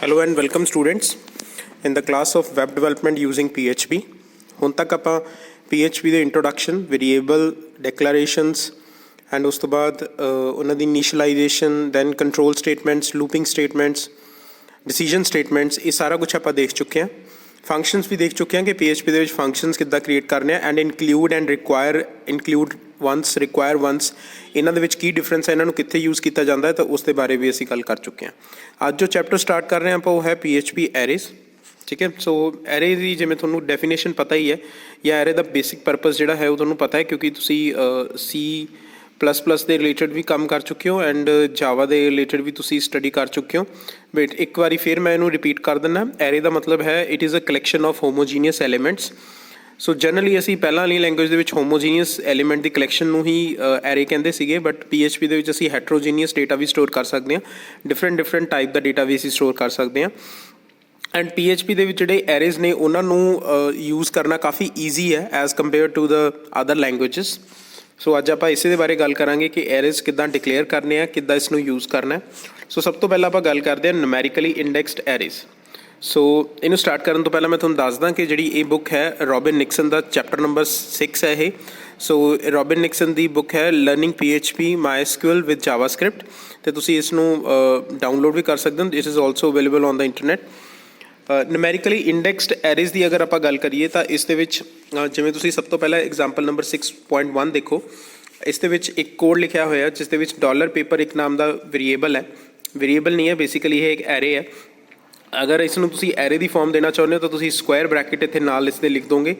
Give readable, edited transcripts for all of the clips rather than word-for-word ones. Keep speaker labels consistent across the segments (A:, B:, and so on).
A: Hello and welcome students in the class of web development using PHP. ਹੁਣ ਤੱਕ ਆਪਾਂ PHP ਦੇ introduction, variable, ਡੈਕਲੇਰੇਸ਼ਨਸ and ਉਸ ਤੋਂ ਬਾਅਦ ਉਹਨਾਂ ਦੀ initialization, then control statements, looping statements, decision statements, ਇਹ ਸਾਰਾ ਕੁਛ ਆਪਾਂ ਦੇਖ ਚੁੱਕੇ ਹਾਂ। ਫੰਕਸ਼ਨਸ ਵੀ ਦੇਖ ਚੁੱਕੇ ਹਾਂ ਕਿ PHP ਦੇ ਵਿੱਚ ਫੰਕਸ਼ਨਸ ਕਿੱਦਾਂ ਕ੍ਰੀਏਟ ਕਰਨੇ ਆ and include and require, include ones, require ones, ਇਹਨਾਂ ਦੇ ਵਿੱਚ ਕੀ ਡਿਫਰੈਂਸ ਹੈ, ਇਹਨਾਂ ਨੂੰ ਕਿੱਥੇ ਯੂਜ਼ ਕੀਤਾ ਜਾਂਦਾ ਹੈ, ਤਾਂ ਉਸ ਦੇ ਬਾਰੇ ਵੀ ਅਸੀਂ ਗੱਲ ਕਰ ਚੁੱਕੇ ਹਾਂ। ਅੱਜ ਜੋ ਚੈਪਟਰ ਸਟਾਰਟ ਕਰ ਰਹੇ ਹਾਂ ਆਪਾਂ ਉਹ ਹੈ PHP ਐਰੇਜ਼। ਠੀਕ ਹੈ, ਸੋ ਐਰੇ ਦੀ ਜਿਵੇਂ ਤੁਹਾਨੂੰ ਡੈਫੀਨੇਸ਼ਨ ਪਤਾ ਹੀ ਹੈ ਜਾਂ ਐਰੇ ਦਾ ਬੇਸਿਕ ਪਰਪਸ ਜਿਹੜਾ ਹੈ ਉਹ ਤੁਹਾਨੂੰ ਪਤਾ ਹੈ ਕਿਉਂਕਿ ਤੁਸੀਂ C++ ਦੇ ਰਿਲੇਟਡ ਵੀ ਕੰਮ ਕਰ ਚੁੱਕੇ ਹੋ ਐਂਡ ਜਾਵਾ ਦੇ ਰਿਲੇਟਡ ਵੀ ਤੁਸੀਂ ਸਟੱਡੀ ਕਰ ਚੁੱਕੇ ਹੋ। ਬਟ ਇੱਕ ਵਾਰੀ ਫਿਰ ਮੈਂ ਇਹਨੂੰ ਰਿਪੀਟ ਕਰ ਦਿੰਦਾ। ਐਰੇ ਦਾ ਮਤਲਬ ਹੈ it is a collection of homogeneous elements. So generally ਅਸੀਂ ਪਹਿਲਾਂ ਵਾਲੀ ਲੈਂਗੁਏਜ ਦੇ ਵਿੱਚ ਹੋਮੋਜੀਨੀਅਸ ਐਲੀਮੈਂਟ ਦੀ ਕਲੈਕਸ਼ਨ ਨੂੰ ਹੀ ਐਰੇ ਕਹਿੰਦੇ ਸੀਗੇ, ਬਟ PHP ਦੇ ਵਿੱਚ ਅਸੀਂ ਹੈਟਰੋਜੀਨੀਅਸ ਡੇਟਾ ਵੀ ਸਟੋਰ ਕਰ ਸਕਦੇ ਹਾਂ, ਡਿਫਰੈਂਟ ਟਾਈਪ ਦਾ ਡੇਟਾ ਵੀ ਅਸੀਂ ਸਟੋਰ ਕਰ ਸਕਦੇ ਹਾਂ। ਐਂਡ PHP ਦੇ ਵਿੱਚ ਜਿਹੜੇ ਐਰੇਜ਼ ਨੇ ਉਹਨਾਂ ਨੂੰ ਯੂਜ਼ ਕਰਨਾ ਕਾਫੀ ਈਜ਼ੀ ਹੈ as compare to the other languages. So ਅੱਜ ਆਪਾਂ ਇਸੇ ਦੇ ਬਾਰੇ ਗੱਲ ਕਰਾਂਗੇ ਕਿ ਐਰੇਜ਼ ਕਿੱਦਾਂ ਡਿਕਲੇਅਰ ਕਰਨੇ ਆ, ਕਿੱਦਾਂ ਇਸ ਨੂੰ ਯੂਜ਼ ਕਰਨਾ ਹੈ। ਸੋ ਸਭ ਤੋਂ ਪਹਿਲਾਂ ਆਪਾਂ ਗੱਲ ਕਰਦੇ ਹਾਂ ਨੂਮੈਰੀਕਲੀ ਇੰਡੈਕਸਡ ਐਰੇਜ਼। ਸੋ ਇਹਨੂੰ ਸਟਾਰਟ ਕਰਨ ਤੋਂ ਪਹਿਲਾਂ ਮੈਂ ਤੁਹਾਨੂੰ ਦੱਸਦਾ ਕਿ ਜਿਹੜੀ ਇਹ ਬੁੱਕ ਹੈ ਰੋਬਿਨ ਨਿਕਸਨ ਦਾ ਚੈਪਟਰ ਨੰਬਰ 6 ਹੈ ਇਹ। ਸੋ ਰੋਬਿਨ ਨਿਕਸਨ ਦੀ ਬੁੱਕ ਹੈ learning PHP MySQL with JavaScript, ਅਤੇ ਤੁਸੀਂ ਇਸ ਨੂੰ ਡਾਊਨਲੋਡ ਵੀ ਕਰ ਸਕਦੇ ਹੋ। This is also available on the internet. Numerically indexed arrays ਦੀ ਅਗਰ ਆਪਾਂ ਗੱਲ ਕਰੀਏ ਤਾਂ ਇਸ ਦੇ ਵਿੱਚ ਜਿਵੇਂ ਤੁਸੀਂ ਸਭ ਤੋਂ ਪਹਿਲਾਂ ਐਗਜ਼ਾਮਪਲ ਨੰਬਰ 6.1 ਦੇਖੋ। ਇਸ ਦੇ ਵਿੱਚ ਇੱਕ ਕੋਡ ਲਿਖਿਆ ਹੋਇਆ ਜਿਸ ਦੇ ਵਿੱਚ $paper ਇੱਕ ਨਾਮ ਦਾ ਵੇਰੀਏਬਲ ਹੈ। ਵੇਰੀਏਬਲ ਨਹੀਂ ਹੈ, ਬੇਸਿਕਲੀ ਇਹ ਇੱਕ ਐਰੇ ਹੈ। ਅਗਰ ਇਸ ਨੂੰ ਤੁਸੀਂ ਐਰੇ ਦੀ ਫਾਰਮ ਦੇਣਾ ਚਾਹੁੰਦੇ ਹੋ ਤਾਂ ਤੁਸੀਂ ਸਕੁਆਇਰ ਬ੍ਰੈਕਟ ਇੱਥੇ ਨਾਲ ਇਸ ਦੇ ਲਿਖ ਦੋਗੇ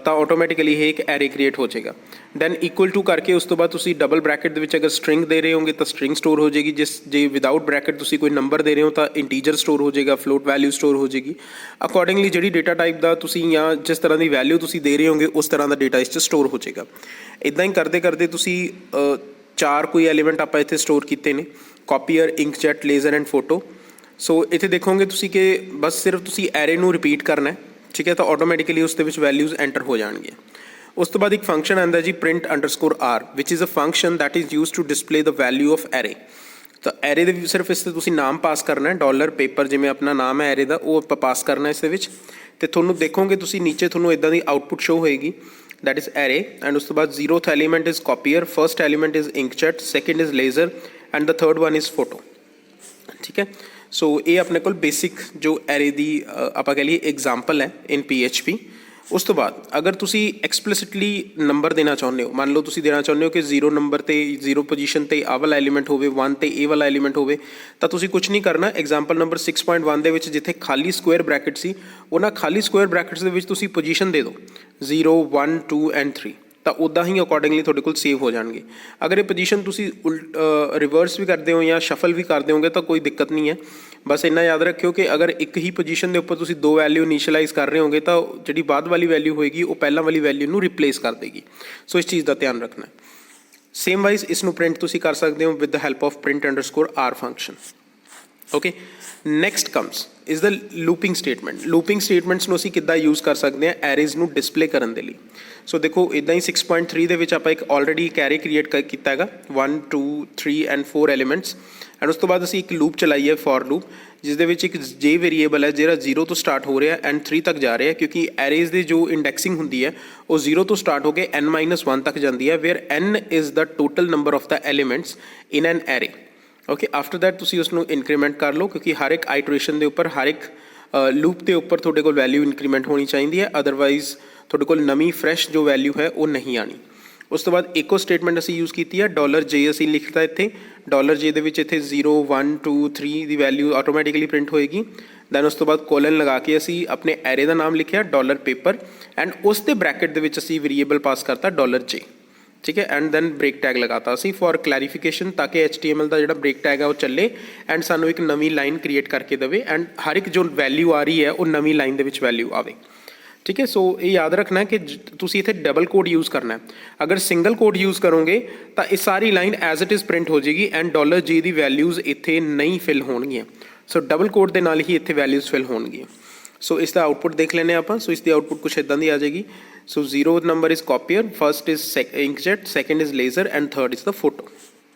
A: ਤਾਂ ਆਟੋਮੈਟਿਕਲੀ ਇਹ ਇੱਕ ਐਰੇ ਕ੍ਰੀਏਟ ਹੋ ਜਾਏਗਾ। ਦੈਨ ਇਕੁਅਲ ਟੂ ਕਰਕੇ ਉਸ ਤੋਂ ਬਾਅਦ ਤੁਸੀਂ ਡਬਲ ਬ੍ਰੈਕਟ ਦੇ ਵਿੱਚ ਅਗਰ ਸਟਰਿੰਗ ਦੇ ਰਹੇ ਹੋਗੇ ਤਾਂ ਸਟਰਿੰਗ ਸਟੋਰ ਹੋ ਜਾਏਗੀ। ਜੇ ਵਿਦਾਊਟ ਬ੍ਰੈਕਟ ਤੁਸੀਂ ਕੋਈ ਨੰਬਰ ਦੇ ਰਹੇ ਹੋ ਤਾਂ ਇੰਟੀਜਰ ਸਟੋਰ ਹੋ ਜਾਏਗਾ, ਫਲੋਟ ਵੈਲਿਊ ਸਟੋਰ ਹੋ ਜਾਏਗੀ। ਅਕੋਰਡਿੰਗਲੀ ਜਿਹੜੀ ਡੇਟਾ ਟਾਈਪ ਦਾ ਤੁਸੀਂ ਜਾਂ ਜਿਸ ਤਰ੍ਹਾਂ ਦੀ ਵੈਲਿਊ ਤੁਸੀਂ ਦੇ ਰਹੇ ਹੋਗੇ ਉਸ ਤਰ੍ਹਾਂ ਦਾ ਡੇਟਾ ਇਸ 'ਚ ਸਟੋਰ ਹੋ ਜਾਏਗਾ। ਇੱਦਾਂ ਹੀ ਕਰਦੇ ਕਰਦੇ ਤੁਸੀਂ ਚਾਰ ਕੋਈ ਐਲੀਮੈਂਟ ਆਪਾਂ ਇੱਥੇ ਸਟੋਰ ਕੀਤੇ ਨੇ, ਕਾਪੀਅਰ, ਇੰਕਜੈਟ, ਲੇਜ਼ਰ ਐਂਡ ਫੋਟੋ। ਸੋ ਇੱਥੇ ਦੇਖੋਗੇ ਤੁਸੀਂ ਕਿ ਬਸ ਸਿਰਫ ਤੁਸੀਂ ਐਰੇ ਨੂੰ ਰਿਪੀਟ ਕਰਨਾ ਹੈ, ਠੀਕ ਹੈ, ਤਾਂ ਆਟੋਮੈਟਿਕਲੀ ਉਸ ਦੇ ਵਿੱਚ ਵੈਲਿਊਜ਼ ਐਂਟਰ ਹੋ ਜਾਣਗੀਆਂ। ਉਸ ਤੋਂ ਬਾਅਦ ਇੱਕ ਫੰਕਸ਼ਨ ਆਉਂਦਾ ਜੀ print_r ਵਿਚ is a function that is used to display the value of array. ਤਾਂ ਐਰੇ ਦੇ ਵੀ ਸਿਰਫ ਇਸ 'ਤੇ ਤੁਸੀਂ ਨਾਮ ਪਾਸ ਕਰਨਾ ਹੈ, $paper ਜਿਵੇਂ ਆਪਣਾ ਨਾਮ ਹੈ ਐਰੇ ਦਾ ਉਹ ਆਪਾਂ ਪਾਸ ਕਰਨਾ ਇਸ ਦੇ ਵਿੱਚ। ਅਤੇ ਤੁਹਾਨੂੰ ਦੇਖੋਗੇ ਤੁਸੀਂ ਨੀਚੇ ਤੁਹਾਨੂੰ ਇੱਦਾਂ ਦੀ ਆਊਟਪੁੱਟ ਸ਼ੋ ਹੋਏਗੀ ਦੈਟ ਇਜ਼ ਐਰੇ। ਐਂਡ ਉਸ ਤੋਂ ਬਾਅਦ 0th element is copier, first element is inkjet, second is laser and the third one is photo. ਠੀਕ ਹੈ, ਸੋ ਇਹ ਆਪਣੇ ਕੋਲ ਬੇਸਿਕ ਜੋ ਐਰੇ ਦੀ ਆਪਾਂ ਕਹਿ ਲਈਏ ਐਗਜ਼ਾਮਪਲ ਹੈ ਇਨ PHP। ਉਸ ਤੋਂ ਬਾਅਦ ਅਗਰ ਤੁਸੀਂ ਐਕਸਪਲਿਸਿਟਲੀ ਨੰਬਰ ਦੇਣਾ ਚਾਹੁੰਦੇ ਹੋ, ਮੰਨ ਲਓ ਤੁਸੀਂ ਦੇਣਾ ਚਾਹੁੰਦੇ ਹੋ ਕਿ 0 ਨੰਬਰ 'ਤੇ 0 ਪੋਜੀਸ਼ਨ 'ਤੇ ਆਹ ਵਾਲਾ ਐਲੀਮੈਂਟ ਹੋਵੇ, 1 'ਤੇ ਇਹ ਵਾਲਾ ਐਲੀਮੈਂਟ ਹੋਵੇ, ਤਾਂ ਤੁਸੀਂ ਕੁਛ ਨਹੀਂ ਕਰਨਾ। ਐਗਜ਼ਾਮਪਲ ਨੰਬਰ 6.1 ਦੇ ਵਿੱਚ ਜਿੱਥੇ ਖਾਲੀ ਸਕੁਆਇਰ ਬ੍ਰੈਕਟ ਸੀ ਉਹਨਾਂ ਖਾਲੀ ਸਕੁਆਇਰ ਬ੍ਰੈਕਟਸ ਦੇ ਵਿੱਚ ਤੁਸੀਂ ਪੋਜੀਸ਼ਨ ਦੇ ਦਿਓ 0, 1, 2 ਐਂਡ 3, ਤਾਂ ਉੱਦਾਂ ਹੀ ਅਕੋਰਡਿੰਗਲੀ ਤੁਹਾਡੇ ਕੋਲ ਸੇਵ ਹੋ ਜਾਣਗੇ। ਅਗਰ ਇਹ ਪੋਜੀਸ਼ਨ ਤੁਸੀਂ ਰਿਵਰਸ ਵੀ ਕਰਦੇ ਹੋ ਜਾਂ ਸ਼ਫਲ ਵੀ ਕਰਦੇ ਹੋਗੇ ਤਾਂ ਕੋਈ ਦਿੱਕਤ ਨਹੀਂ ਹੈ। ਬਸ ਇੰਨਾ ਯਾਦ ਰੱਖਿਓ ਕਿ ਅਗਰ ਇੱਕ ਹੀ ਪੋਜੀਸ਼ਨ ਦੇ ਉੱਪਰ ਤੁਸੀਂ 2 ਵੈਲਿਊ ਇਨੀਸ਼ੀਅਲਾਈਜ਼ ਕਰ ਰਹੇ ਹੋਗੇ ਤਾਂ ਜਿਹੜੀ ਬਾਅਦ ਵਾਲੀ ਵੈਲਿਊ ਹੋਏਗੀ ਉਹ ਪਹਿਲਾਂ ਵਾਲੀ ਵੈਲਿਊ ਨੂੰ ਰਿਪਲੇਸ ਕਰ ਦੇਗੀ। ਸੋ ਇਸ ਚੀਜ਼ ਦਾ ਧਿਆਨ ਰੱਖਣਾ। ਸੇਮ ਵਾਈਜ਼ ਇਸ ਨੂੰ ਪ੍ਰਿੰਟ ਤੁਸੀਂ ਕਰ ਸਕਦੇ ਹੋ with the help of print_r function. Okay, next comes is the looping statement. Looping statements ਨੂੰ ਅਸੀਂ ਕਿੱਦਾਂ ਯੂਜ਼ ਕਰ ਸਕਦੇ ਹਾਂ ਐਰੇਜ਼ ਨੂੰ ਡਿਸਪਲੇ ਕਰਨ ਦੇ ਲਈ। ਸੋ ਦੇਖੋ ਇੱਦਾਂ ਹੀ 6.3 ਦੇ ਵਿੱਚ ਆਪਾਂ ਇੱਕ ਆਲਰੇਡੀ ਇੱਕ ਐਰੇ ਕ੍ਰੀਏਟ ਕੀਤਾ ਹੈਗਾ 1, 2, 3 ਐਂਡ 4 ਐਲੀਮੈਂਟਸ। ਐਂਡ ਉਸ ਤੋਂ ਬਾਅਦ ਅਸੀਂ ਇੱਕ ਲੂਪ ਚਲਾਈ ਹੈ ਫੋਰ ਲੂਪ, ਜਿਸ ਦੇ ਵਿੱਚ ਇੱਕ ਜੇ ਵੇਰੀਏਬਲ ਹੈ ਜਿਹੜਾ 0 ਤੋਂ ਸਟਾਰਟ ਹੋ ਰਿਹਾ ਐਂਡ 3 ਤੱਕ ਜਾ ਰਿਹਾ, ਕਿਉਂਕਿ ਐਰੇਜ਼ ਦੀ ਜੋ ਇੰਡੈਕਸਿੰਗ ਹੁੰਦੀ ਹੈ ਉਹ 0 ਤੋਂ ਸਟਾਰਟ ਹੋ ਕੇ n-1 ਤੱਕ ਜਾਂਦੀ ਹੈ, where n is the total number of the elements in an array. Okay, after that ਤੁਸੀਂ ਉਸਨੂੰ ਇਨਕਰੀਮੈਂਟ ਕਰ ਲਓ ਕਿਉਂਕਿ ਹਰ ਇੱਕ ਆਈਟਰੇਸ਼ਨ ਦੇ ਉੱਪਰ, ਹਰ ਇੱਕ ਲੂਪ ਦੇ ਉੱਪਰ ਤੁਹਾਡੇ ਕੋਲ ਵੈਲਿਊ ਇਨਕਰੀਮੈਂਟ ਹੋਣੀ ਚਾਹੀਦੀ ਹੈ, ਅਦਰਵਾਈਜ਼ ਤੁਹਾਡੇ ਕੋਲ ਨਵੀਂ ਫਰੈਸ਼ ਜੋ ਵੈਲਿਊ ਹੈ ਉਹ ਨਹੀਂ ਆਣੀ। ਉਸ ਤੋਂ ਬਾਅਦ ਇੱਕੋ ਸਟੇਟਮੈਂਟ ਅਸੀਂ ਯੂਜ਼ ਕੀਤੀ ਹੈ $J ਅਸੀਂ ਲਿਖਤਾ ਇੱਥੇ। $J ਦੇ ਵਿੱਚ ਇੱਥੇ 0, 1, 2, 3 ਦੀ ਵੈਲਿਊ ਆਟੋਮੈਟਿਕਲੀ ਪ੍ਰਿੰਟ ਹੋਏਗੀ। ਦੈਨ ਉਸ ਤੋਂ ਬਾਅਦ ਕੋਲਨ ਲਗਾ ਕੇ ਅਸੀਂ ਆਪਣੇ ਐਰੇ ਦਾ ਨਾਮ ਲਿਖਿਆ $paper ਐਂਡ ਉਸ ਦੇ ਬ੍ਰੈਕਟ ਦੇ ਵਿੱਚ ਅਸੀਂ ਵੇਰੀਏਬਲ ਪਾਸ ਕਰਤਾ $J। ਠੀਕ ਹੈ, ਐਂਡ ਦੈਨ ਬ੍ਰੇਕ ਟੈਗ ਲਗਾਤਾ ਅਸੀਂ ਫॉर ਕਲੈਰੀਫਿਕੇਸ਼ਨ ਤਾਂ ਕਿ HTML ਦਾ ਜਿਹੜਾ ਬ੍ਰੇਕ ਟੈਗ ਹੈ ਉਹ ਚੱਲੇ ਐਂਡ ਸਾਨੂੰ ਇੱਕ ਨਵੀਂ ਲਾਈਨ ਕ੍ਰੀਏਟ ਕਰਕੇ ਦੇਵੇ ਐਂਡ ਹਰ ਇੱਕ ਜੋ ਵੈਲਿਊ ਆ ਰਹੀ ਹੈ ਉਹ ਨਵੀਂ ਲਾਈਨ ਦੇ ਵਿੱਚ ਵੈਲਿਊ ਆਵੇ। ਠੀਕ ਹੈ, ਸੋ ਇਹ ਯਾਦ ਰੱਖਣਾ ਕਿ ਤੁਸੀਂ ਇੱਥੇ ਡਬਲ ਕੋਡ ਯੂਜ਼ ਕਰਨਾ। ਅਗਰ ਸਿੰਗਲ ਕੋਡ ਯੂਜ਼ ਕਰੋਗੇ ਤਾਂ ਇਹ ਸਾਰੀ line as it is print ਹੋ ਜਾਏਗੀ ਐਂਡ $J ਦੀ ਵੈਲਿਊਜ਼ ਇੱਥੇ ਨਹੀਂ ਫਿਲ ਹੋਣਗੀਆਂ। ਸੋ ਡਬਲ ਕੋਡ ਦੇ ਨਾਲ ਹੀ ਇੱਥੇ ਵੈਲਿਊਜ਼ ਫਿਲ ਹੋਣਗੀਆਂ। ਸੋ ਇਸ ਦਾ ਆਊਟਪੁੱਟ ਦੇਖ ਲੈਂਦੇ ਆਪਾਂ। ਸੋ ਇਸ ਦੀ ਆਊਟਪੁੱਟ ਕੁਛ ਇੱਦਾਂ ਦੀ ਆ ਜਾਏਗੀ। So 0 number is copier, first is inkjet, second is laser and third is the photo.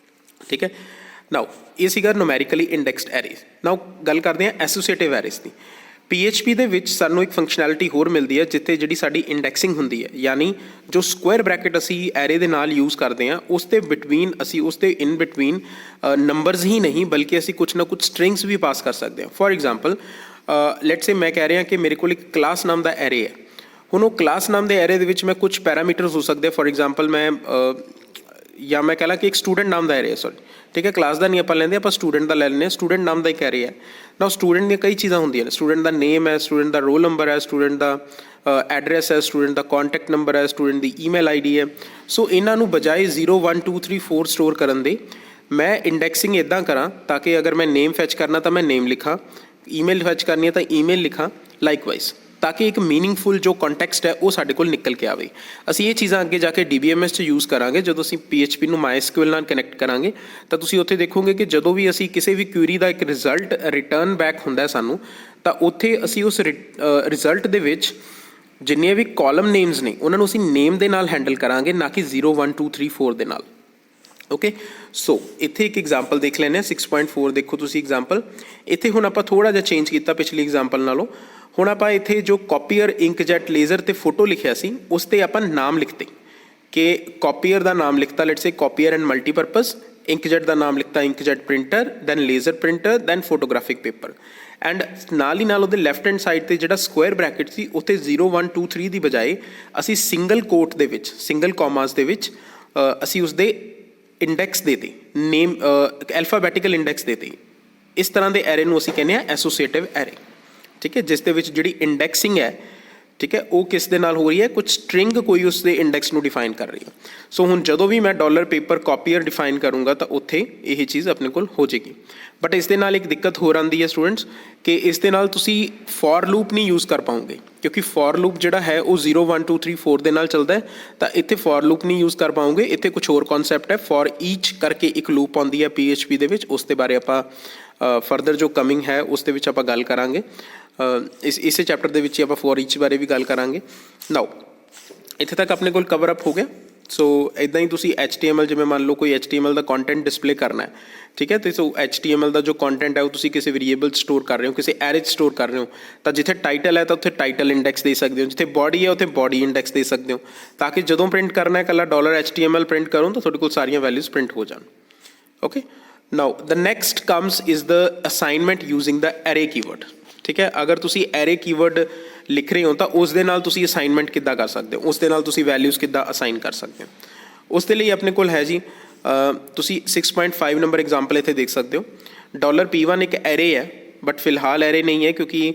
A: ਠੀਕ ਹੈ, ਨਾਓ ਇਹ ਸੀਗਾ ਨੂਮੈਰੀਕਲੀ ਇੰਡੈਕਸਡ ਐਰੇ। ਨਾਓ ਗੱਲ ਕਰਦੇ ਹਾਂ ਐਸੋਸੀਏਟਿਵ ਐਰੇਜ਼ ਦੀ। PHP ਦੇ ਵਿੱਚ ਸਾਨੂੰ ਇੱਕ ਫੰਕਸ਼ਨੈਲਿਟੀ ਹੋਰ ਮਿਲਦੀ ਹੈ ਜਿੱਥੇ ਜਿਹੜੀ ਸਾਡੀ ਇੰਡੈਕਸਿੰਗ ਹੁੰਦੀ ਹੈ, ਯਾਨੀ ਜੋ ਸਕੁਆਇਰ ਬ੍ਰੈਕਟ ਅਸੀਂ ਐਰੇ ਦੇ ਨਾਲ ਯੂਜ਼ ਕਰਦੇ ਹਾਂ ਉਸ ਦੇ ਬਿਟਵੀਨ ਅਸੀਂ ਉਸ ਦੇ ਇਨ ਬਿਟਵੀਨ ਨੰਬਰਸ ਹੀ ਨਹੀਂ ਬਲਕਿ ਅਸੀਂ ਕੁਛ ਨਾ ਕੁਛ ਸਟ੍ਰਿੰਗਸ ਵੀ ਪਾਸ ਕਰ ਸਕਦੇ ਹਾਂ। ਫੋਰ ਐਗਜ਼ਾਮਪਲ ਲੈਟਸ ਸੇ ਮੈਂ ਕਹਿ ਰਿਹਾ ਕਿ ਮੇਰੇ ਕੋਲ ਇੱਕ ਕਲਾਸ ਨਾਮ ਦਾ ਐਰੇ ਹੈ। ਹੁਣ ਉਹ ਕਲਾਸ ਨਾਮ ਦੇ ਐਰੇ ਦੇ ਵਿੱਚ ਮੈਂ ਕੁਛ ਪੈਰਾਮੀਟਰਸ ਹੋ ਸਕਦੇ। ਫੋਰ ਐਗਜ਼ਾਮਪਲ ਮੈਂ ਜਾਂ ਮੈਂ ਕਹਿ ਲਾਂ ਕਿ ਇੱਕ ਸਟੂਡੈਂਟ ਨਾਮ ਦਾ ਐਰੇ ਹੈ, ਸੌਰੀ ਠੀਕ ਹੈ, ਕਲਾਸ ਦਾ ਨਹੀਂ ਆਪਾਂ ਲੈਂਦੇ, ਆਪਾਂ ਸਟੂਡੈਂਟ ਦਾ ਲੈ ਲੈਂਦੇ ਹਾਂ। ਸਟੂਡੈਂਟ ਨਾਮ ਦਾ ਇੱਕ ਐਰੇ ਹੈ। ਨਾ ਸਟੂਡੈਂਟ ਦੀਆਂ ਕਈ ਚੀਜ਼ਾਂ ਹੁੰਦੀਆਂ ਨੇ, ਸਟੂਡੈਂਟ ਦਾ ਨੇਮ ਹੈ, ਸਟੂਡੈਂਟ ਦਾ ਰੋਲ ਨੰਬਰ ਹੈ, ਸਟੂਡੈਂਟ ਦਾ ਐਡਰੈਸ ਹੈ, ਸਟੂਡੈਂਟ ਦਾ ਕਾਂਟੈਕਟ ਨੰਬਰ ਹੈ, ਸਟੂਡੈਂਟ ਦੀ ਈਮੇਲ ID ਹੈ। ਸੋ ਇਹਨਾਂ ਨੂੰ ਬਜਾਏ 0 1 2 3 4 ਸਟੋਰ ਕਰਨ ਦੇ ਮੈਂ ਇੰਡੈਕਸਿੰਗ ਇੱਦਾਂ ਕਰਾਂ ਤਾਂ ਕਿ ਅਗਰ ਮੈਂ ਨੇਮ ਫੈਚ ਕਰਨਾ ਤਾਂ ਮੈਂ ਨੇਮ ਲਿਖਾਂ, ਈਮੇਲ ਫੈਚ ਕਰਨੀ ਹੈ ਤਾਂ ਈਮੇਲ ਲਿਖਾਂ, ਲਾਈਕਵਾਈਜ਼, ਤਾਂ ਕਿ ਇੱਕ ਮੀਨਿੰਗਫੁਲ ਜੋ ਕੰਟੈਕਸਟ ਹੈ ਉਹ ਸਾਡੇ ਕੋਲ ਨਿਕਲ ਕੇ ਆਵੇ। ਅਸੀਂ ਇਹ ਚੀਜ਼ਾਂ ਅੱਗੇ ਜਾ ਕੇ DBMS 'ਚ ਯੂਜ਼ ਕਰਾਂਗੇ। ਜਦੋਂ ਅਸੀਂ PHP ਨੂੰ MySQL ਨਾਲ ਕਨੈਕਟ ਕਰਾਂਗੇ ਤਾਂ ਤੁਸੀਂ ਉੱਥੇ ਦੇਖੋਗੇ ਕਿ ਜਦੋਂ ਵੀ ਅਸੀਂ ਕਿਸੇ ਵੀ ਕੁਇਰੀ ਦਾ ਇੱਕ ਰਿਜ਼ਲਟ ਰਿਟਰਨ ਬੈਕ ਹੁੰਦਾ ਸਾਨੂੰ ਤਾਂ ਉੱਥੇ ਅਸੀਂ ਉਸ ਰਿਜ਼ਲਟ ਦੇ ਵਿੱਚ ਜਿੰਨੀਆਂ ਵੀ ਕਾਲਮ ਨੇਮਸ ਨੇ ਉਹਨਾਂ ਨੂੰ ਅਸੀਂ ਨੇਮ ਦੇ ਨਾਲ ਹੈਂਡਲ ਕਰਾਂਗੇ, ਨਾ ਕਿ 0 1 2 3 4 ਦੇ ਨਾਲ। ਓਕੇ, ਸੋ ਇੱਥੇ ਇੱਕ ਐਗਜ਼ਾਮਪਲ ਦੇਖ ਲੈਂਦੇ ਹਾਂ। 6.4 ਦੇਖੋ ਤੁਸੀਂ ਐਗਜ਼ਾਮਪਲ। ਇੱਥੇ ਹੁਣ ਆਪਾਂ ਥੋੜ੍ਹਾ ਜਿਹਾ ਚੇਂਜ ਕੀਤਾ ਪਿਛਲੀ ਐਗਜ਼ਾਮਪਲ ਨਾਲੋਂ। ਹੁਣ ਆਪਾਂ ਇੱਥੇ ਜੋ ਕਾਪੀਅਰ ਇੰਕਜੈਟ ਲੇਜ਼ਰ ਤੇ ਫੋਟੋ ਲਿਖਿਆ ਸੀ ਉਸ 'ਤੇ ਆਪਾਂ ਨਾਮ ਲਿਖਤੇ ਕਿ ਕਾਪੀਅਰ ਦਾ ਨਾਮ ਲਿਖਤਾ let's say copier and multipurpose, inkjet ਦਾ ਨਾਮ ਲਿਖਤਾ inkjet printer, then laser printer, then photographic paper. And ਨਾਲ ਹੀ ਨਾਲ ਉਹਦੇ ਲੈਫਟ ਹੈਂਡ ਸਾਈਡ 'ਤੇ ਜਿਹੜਾ ਸਕੁਆਇਰ ਬ੍ਰੈਕਟ ਸੀ ਉੱਥੇ 0 1 2 3 ਦੀ ਬਜਾਏ ਅਸੀਂ ਸਿੰਗਲ ਕੋਟ ਦੇ ਵਿੱਚ, ਸਿੰਗਲ ਕੌਮਾਸ ਦੇ ਵਿੱਚ ਅਸੀਂ ਉਸਦੇ ਇੰਡੈਕਸ ਦੇ ਤੇ ਨੇਮ ਐਲਫਾਬੈਟੀਕਲ ਇੰਡੈਕਸ ਦੇ ਤੇ। ਇਸ ਤਰ੍ਹਾਂ ਦੇ ਐਰੇ ਨੂੰ ਅਸੀਂ ਕਹਿੰਦੇ ਹਾਂ ਐਸੋਸੀਏਟਿਵ ਐਰੇ, ਠੀਕ ਹੈ, ਜਿਸ ਦੇ ਵਿੱਚ ਜਿਹੜੀ ਇੰਡੈਕਸਿੰਗ ਹੈ, ਠੀਕ ਹੈ, ਉਹ ਕਿਸ ਦੇ ਨਾਲ ਹੋ ਰਹੀ ਹੈ, ਕੁਝ ਸਟ੍ਰਿੰਗ ਕੋਈ ਉਸ ਦੇ ਇੰਡੈਕਸ ਨੂੰ ਡਿਫਾਈਨ ਕਰ ਰਹੀ ਹੈ। ਸੋ ਹੁਣ ਜਦੋਂ ਵੀ ਮੈਂ $paper ਕਾਪੀਅਰ ਡਿਫਾਈਨ ਕਰੂੰਗਾ ਤਾਂ ਉੱਥੇ ਇਹ ਚੀਜ਼ ਆਪਣੇ ਕੋਲ ਹੋ ਜਾਏਗੀ। ਬਟ ਇਸ ਦੇ ਨਾਲ ਇੱਕ ਦਿੱਕਤ ਹੋਰ ਆਉਂਦੀ ਹੈ ਸਟੂਡੈਂਟਸ ਕਿ ਇਸ ਦੇ ਨਾਲ ਤੁਸੀਂ ਫੋਰ ਲੂਪ ਨਹੀਂ ਯੂਜ਼ ਕਰ ਪਾਓਗੇ, ਕਿਉਂਕਿ ਫੋਰ ਲੂਪ ਜਿਹੜਾ ਹੈ ਉਹ 0 1 2 3 4 ਦੇ ਨਾਲ ਚੱਲਦਾ ਹੈ। ਤਾਂ ਇੱਥੇ ਫੋਰ ਲੂਪ ਨਹੀਂ ਯੂਜ਼ ਕਰ ਪਾਓਗੇ। ਇੱਥੇ ਕੁਛ ਹੋਰ ਕਨਸੈਪਟ ਹੈ, ਫੋਰ ਈਚ ਕਰਕੇ ਇੱਕ ਲੂਪ ਆਉਂਦੀ ਹੈ PHP ਦੇ ਵਿੱਚ। ਉਸ ਦੇ ਬਾਰੇ ਆਪਾਂ ਫਰਦਰ ਜੋ ਕਮਿੰਗ ਹੈ ਉਸ ਦੇ ਵਿੱਚ ਆਪਾਂ ਗੱਲ ਕਰਾਂਗੇ। ਇਸੇ ਚੈਪਟਰ ਦੇ ਵਿੱਚ ਹੀ ਆਪਾਂ ਫੋਰ ਈਚ ਬਾਰੇ ਵੀ ਗੱਲ ਕਰਾਂਗੇ। ਨਾਓ ਇੱਥੇ ਤੱਕ ਆਪਣੇ ਕੋਲ ਕਵਰ ਅਪ ਹੋ ਗਿਆ। ਸੋ ਇੱਦਾਂ ਹੀ ਤੁਸੀਂ HTML, ਜਿਵੇਂ ਮੰਨ ਲਓ ਕੋਈ HTML ਦਾ ਕੰਟੈਂਟ ਡਿਸਪਲੇ ਕਰਨਾ ਹੈ, ਠੀਕ ਹੈ, ਅਤੇ ਸੋ HTML ਦਾ ਜੋ ਕੰਟੈਂਟ ਹੈ ਉਹ ਤੁਸੀਂ ਕਿਸੇ ਵੇਰੀਏਬਲ ਸਟੋਰ ਕਰ ਰਹੇ ਹੋ, ਕਿਸੇ ਐਰੇ 'ਚ ਸਟੋਰ ਕਰ ਰਹੇ ਹੋ, ਤਾਂ ਜਿੱਥੇ ਟਾਈਟਲ ਹੈ ਤਾਂ ਉੱਥੇ ਟਾਈਟਲ ਇੰਡੈਕਸ ਦੇ ਸਕਦੇ ਹੋ, ਜਿੱਥੇ ਬਾਡੀ ਹੈ ਉੱਥੇ ਬਾਡੀ ਇੰਡੈਕਸ ਦੇ ਸਕਦੇ ਹੋ, ਤਾਂ ਕਿ ਜਦੋਂ ਪ੍ਰਿੰਟ ਕਰਨਾ ਹੈ ਇਕੱਲਾ $HTML ਪ੍ਰਿੰਟ ਕਰੋ ਤਾਂ ਤੁਹਾਡੇ ਕੋਲ ਸਾਰੀਆਂ ਵੈਲਿਊਜ਼ ਪ੍ਰਿੰਟ ਹੋ ਜਾਣ। Okay, now the next comes is the assignment using the array keyword. ਠੀਕ ਹੈ, ਅਗਰ ਤੁਸੀਂ ਐਰੇ ਕੀਵਰਡ ਲਿਖ ਰਹੇ ਹੋ ਤਾਂ ਉਸ ਦੇ ਨਾਲ ਤੁਸੀਂ ਅਸਾਈਨਮੈਂਟ ਕਿੱਦਾਂ ਕਰ ਸਕਦੇ ਹੋ, ਉਸ ਦੇ ਨਾਲ ਤੁਸੀਂ ਵੈਲਿਊਜ਼ ਕਿੱਦਾਂ ਅਸਾਈਨ ਕਰ ਸਕਦੇ ਹੋ। ਉਸ ਦੇ ਲਈ ਆਪਣੇ ਕੋਲ ਹੈ ਜੀ, ਤੁਸੀਂ 6.5 ਨੰਬਰ ਐਗਜ਼ਾਮਪਲ ਇੱਥੇ ਦੇਖ ਸਕਦੇ ਹੋ। $P1 ਇੱਕ ਐਰੇ ਹੈ, ਬਟ ਫਿਲਹਾਲ ਐਰੇ ਨਹੀਂ ਹੈ ਕਿਉਂਕਿ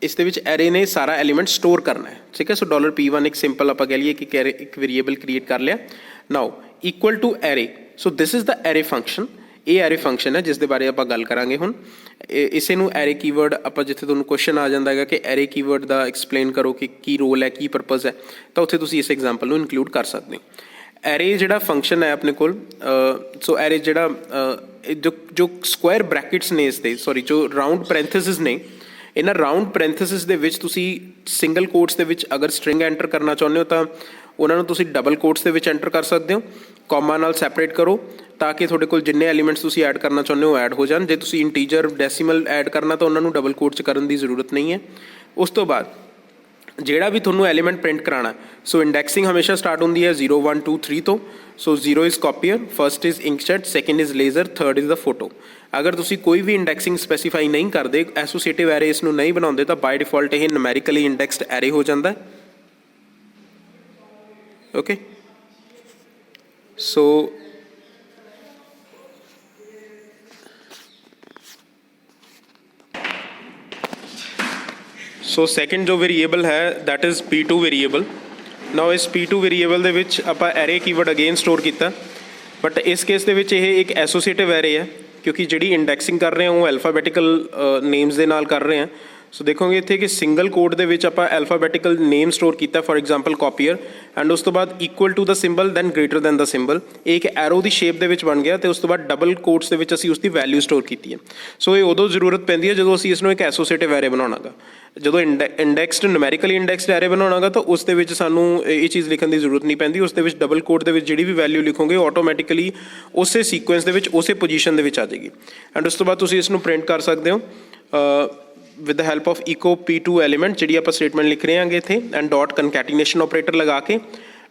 A: ਇਸ ਦੇ ਵਿੱਚ ਐਰੇ ਨੇ ਸਾਰਾ ਐਲੀਮੈਂਟ ਸਟੋਰ ਕਰਨਾ ਹੈ। ਠੀਕ ਹੈ, ਸੋ $P1 ਇੱਕ ਸਿੰਪਲ ਆਪਾਂ ਕਹਿ ਲਈਏ ਕਿ ਇੱਕ ਵੇਰੀਏਬਲ ਕ੍ਰੀਏਟ ਕਰ ਲਿਆ। Now equal to array, so this is the array function. ਇਹ ਐਰੇ ਫੰਕਸ਼ਨ ਹੈ ਜਿਸ ਦੇ ਬਾਰੇ ਆਪਾਂ ਗੱਲ ਕਰਾਂਗੇ ਹੁਣ। ਇਸੇ ਨੂੰ ਐਰੇ ਕੀਵਰਡ, ਆਪਾਂ ਜਿੱਥੇ ਤੁਹਾਨੂੰ ਕੁਐਸਚਨ ਆ ਜਾਂਦਾ ਹੈਗਾ ਕਿ ਐਰੇ ਕੀਵਰਡ ਦਾ ਐਕਸਪਲੇਨ ਕਰੋ ਕਿ ਕੀ ਰੋਲ ਹੈ, ਕੀ ਪਰਪਸ ਹੈ, ਤਾਂ ਉੱਥੇ ਤੁਸੀਂ ਇਸ ਐਗਜ਼ਾਮਪਲ ਨੂੰ ਇਨਕਲੂਡ ਕਰ ਸਕਦੇ ਹੋ। ਐਰੇ ਜਿਹੜਾ ਫੰਕਸ਼ਨ ਹੈ ਆਪਣੇ ਕੋਲ, ਸੋ ਐਰੇ ਜਿਹੜਾ ਜੋ ਸਕੁਆਇਰ ਬ੍ਰੈਕਟਸ ਨੇ ਇਸ ਦੇ, ਸੌਰੀ ਜੋ ਰਾਊਂਡ ਪੈਰੇਂਥੇਸਿਸ ਨੇ, ਇਹਨਾਂ ਰਾਊਂਡ ਪੈਰੇਂਥੇਸਿਸ ਦੇ ਵਿੱਚ ਤੁਸੀਂ ਸਿੰਗਲ ਕੋਟਸ ਦੇ ਵਿੱਚ ਅਗਰ ਸਟ੍ਰਿੰਗ ਐਂਟਰ ਕਰਨਾ ਚਾਹੁੰਦੇ ਹੋ ਤਾਂ ਉਹਨਾਂ ਨੂੰ ਤੁਸੀਂ ਡਬਲ ਕੋਟਸ ਦੇ ਵਿੱਚ ਐਂਟਰ ਕਰ ਸਕਦੇ ਹੋ। ਕੌਮਾ ਨਾਲ ਸੈਪਰੇਟ ਕਰੋ ਤਾਂ ਕਿ ਤੁਹਾਡੇ ਕੋਲ ਜਿੰਨੇ ਐਲੀਮੈਂਟਸ ਤੁਸੀਂ ਐਡ ਕਰਨਾ ਚਾਹੁੰਦੇ ਹੋ ਐਡ ਹੋ ਜਾਣ। ਜੇ ਤੁਸੀਂ ਇੰਟੀਜਰ ਡੈਸੀਮਲ ਐਡ ਕਰਨਾ ਤਾਂ ਉਹਨਾਂ ਨੂੰ ਡਬਲ ਕੋਟ 'ਚ ਕਰਨ ਦੀ ਜ਼ਰੂਰਤ ਨਹੀਂ ਹੈ। ਉਸ ਤੋਂ ਬਾਅਦ ਜਿਹੜਾ ਵੀ ਤੁਹਾਨੂੰ ਐਲੀਮੈਂਟ ਪ੍ਰਿੰਟ ਕਰਾਉਣਾ, ਸੋ ਇੰਡੈਕਸਿੰਗ ਹਮੇਸ਼ਾ ਸਟਾਰਟ ਹੁੰਦੀ ਹੈ 0 1 2 3 ਤੋਂ। So 0 is copier, first is inkjet, second is laser, third is the photo. ਅਗਰ ਤੁਸੀਂ ਕੋਈ ਵੀ ਇੰਡੈਕਸਿੰਗ ਸਪੈਸੀਫਾਈ ਨਹੀਂ ਕਰਦੇ, ਐਸੋਸੀਏਟਿਵ ਐਰੇ ਇਸ ਨੂੰ ਨਹੀਂ ਬਣਾਉਂਦੇ, ਤਾਂ ਬਾਈ ਡਿਫਾਲਟ ਇਹ ਨੂਮੈਰੀਕਲੀ ਇੰਡੈਕਸਡ ਐਰੇ ਹੋ ਜਾਂਦਾ। ਓਕੇ, ਸੋ ਸੈਕਿੰਡ ਜੋ ਵੇਰੀਏਬਲ ਹੈ ਦੈਟ ਇਜ਼ P2 ਵੇਰੀਏਬਲ। ਨਾਓ ਇਸ P2 ਵੇਰੀਏਬਲ ਦੇ ਵਿੱਚ ਆਪਾਂ ਐਰੇ ਕੀਵਰਡ ਅਗੇਨ ਸਟੋਰ ਕੀਤਾ, ਬਟ ਇਸ ਕੇਸ ਦੇ ਵਿੱਚ ਇਹ ਇੱਕ ਐਸੋਸੀਏਟਿਵ ਐਰੇ ਹੈ ਕਿਉਂਕਿ ਜਿਹੜੀ ਇੰਡੈਕਸਿੰਗ ਕਰ ਰਹੇ ਹਾਂ ਉਹ ਐਲਫਾਬੈਟੀਕਲ ਨੇਮਸ ਦੇ ਨਾਲ ਕਰ ਰਹੇ ਹਾਂ। ਸੋ ਦੇਖੋਗੇ ਇੱਥੇ ਕਿ ਸਿੰਗਲ ਕੋਡ ਦੇ ਵਿੱਚ ਆਪਾਂ ਐਲਫਾਬੈਟੀਕਲ ਨੇਮ ਸਟੋਰ ਕੀਤਾ ਫॉर ਐਗਜ਼ਾਮਪਲ ਕਾਪੀਅਰ ਐਂਡ ਉਸ ਤੋਂ ਬਾਅਦ equal to the symbol then greater than the symbol, ਇਹ ਇੱਕ ਐਰੋ ਦੀ ਸ਼ੇਪ ਦੇ ਵਿੱਚ ਬਣ ਗਿਆ ਤੇ ਉਸ ਤੋਂ ਬਾਅਦ ਡਬਲ ਕੋਟਸ ਦੇ ਵਿੱਚ ਅਸੀਂ ਉਸ ਦੀ ਵੈਲਿਊ ਸਟੋਰ ਕੀਤੀ ਹੈ। ਸੋ ਇਹ ਉਦੋਂ ਜ਼ਰੂਰਤ ਪੈਂਦੀ ਹੈ ਜਦੋਂ ਅਸੀਂ ਇਸ ਨੂੰ ਇੱਕ ਐਸੋਸੀਏਟਿਵ ਐਰੇ ਬਣਾਉਣਾਗਾ। ਜਦੋਂ ਇੰਡੈਕਸਡ ਨੂਮੈਰੀਕਲੀ ਇੰਡੈਕਸਡ ਐਰੇ ਬਣਾਉਣਾਗਾ ਤਾਂ ਉਸ ਦੇ ਵਿੱਚ ਸਾਨੂੰ ਇਹ ਚੀਜ਼ ਲਿਖਣ ਦੀ ਜ਼ਰੂਰਤ ਨਹੀਂ ਪੈਂਦੀ। ਉਸ ਦੇ ਵਿੱਚ ਡਬਲ ਕੋਟ ਦੇ ਵਿੱਚ ਜਿਹੜੀ ਵੀ ਵੈਲਿਊ ਲਿਖੋਗੇ ਆਟੋਮੈਟਿਕਲੀ ਉਸੇ ਸੀਕੁਐਂਸ ਦੇ ਵਿੱਚ ਉਸੇ ਪੋਜੀਸ਼ਨ ਦੇ ਵਿੱਚ ਆ ਜਾਏਗੀ ਐਂਡ ਉਸ ਤੋਂ ਬਾਅਦ ਤੁਸੀਂ ਇਸ ਨੂੰ ਪ੍ਰਿੰਟ ਕਰ ਸਕਦੇ ਹੋ with the help of echo p2 element ਜਿਹੜੀ ਆਪਾਂ ਸਟੇਟਮੈਂਟ ਲਿਖ ਰਹੇ ਹਾਂਗੇ ਇੱਥੇ ਐਂਡ ਡਾਟ ਕਨਕੈਟੀਨੇਸ਼ਨ ਆਪਰੇਟਰ ਲਗਾ ਕੇ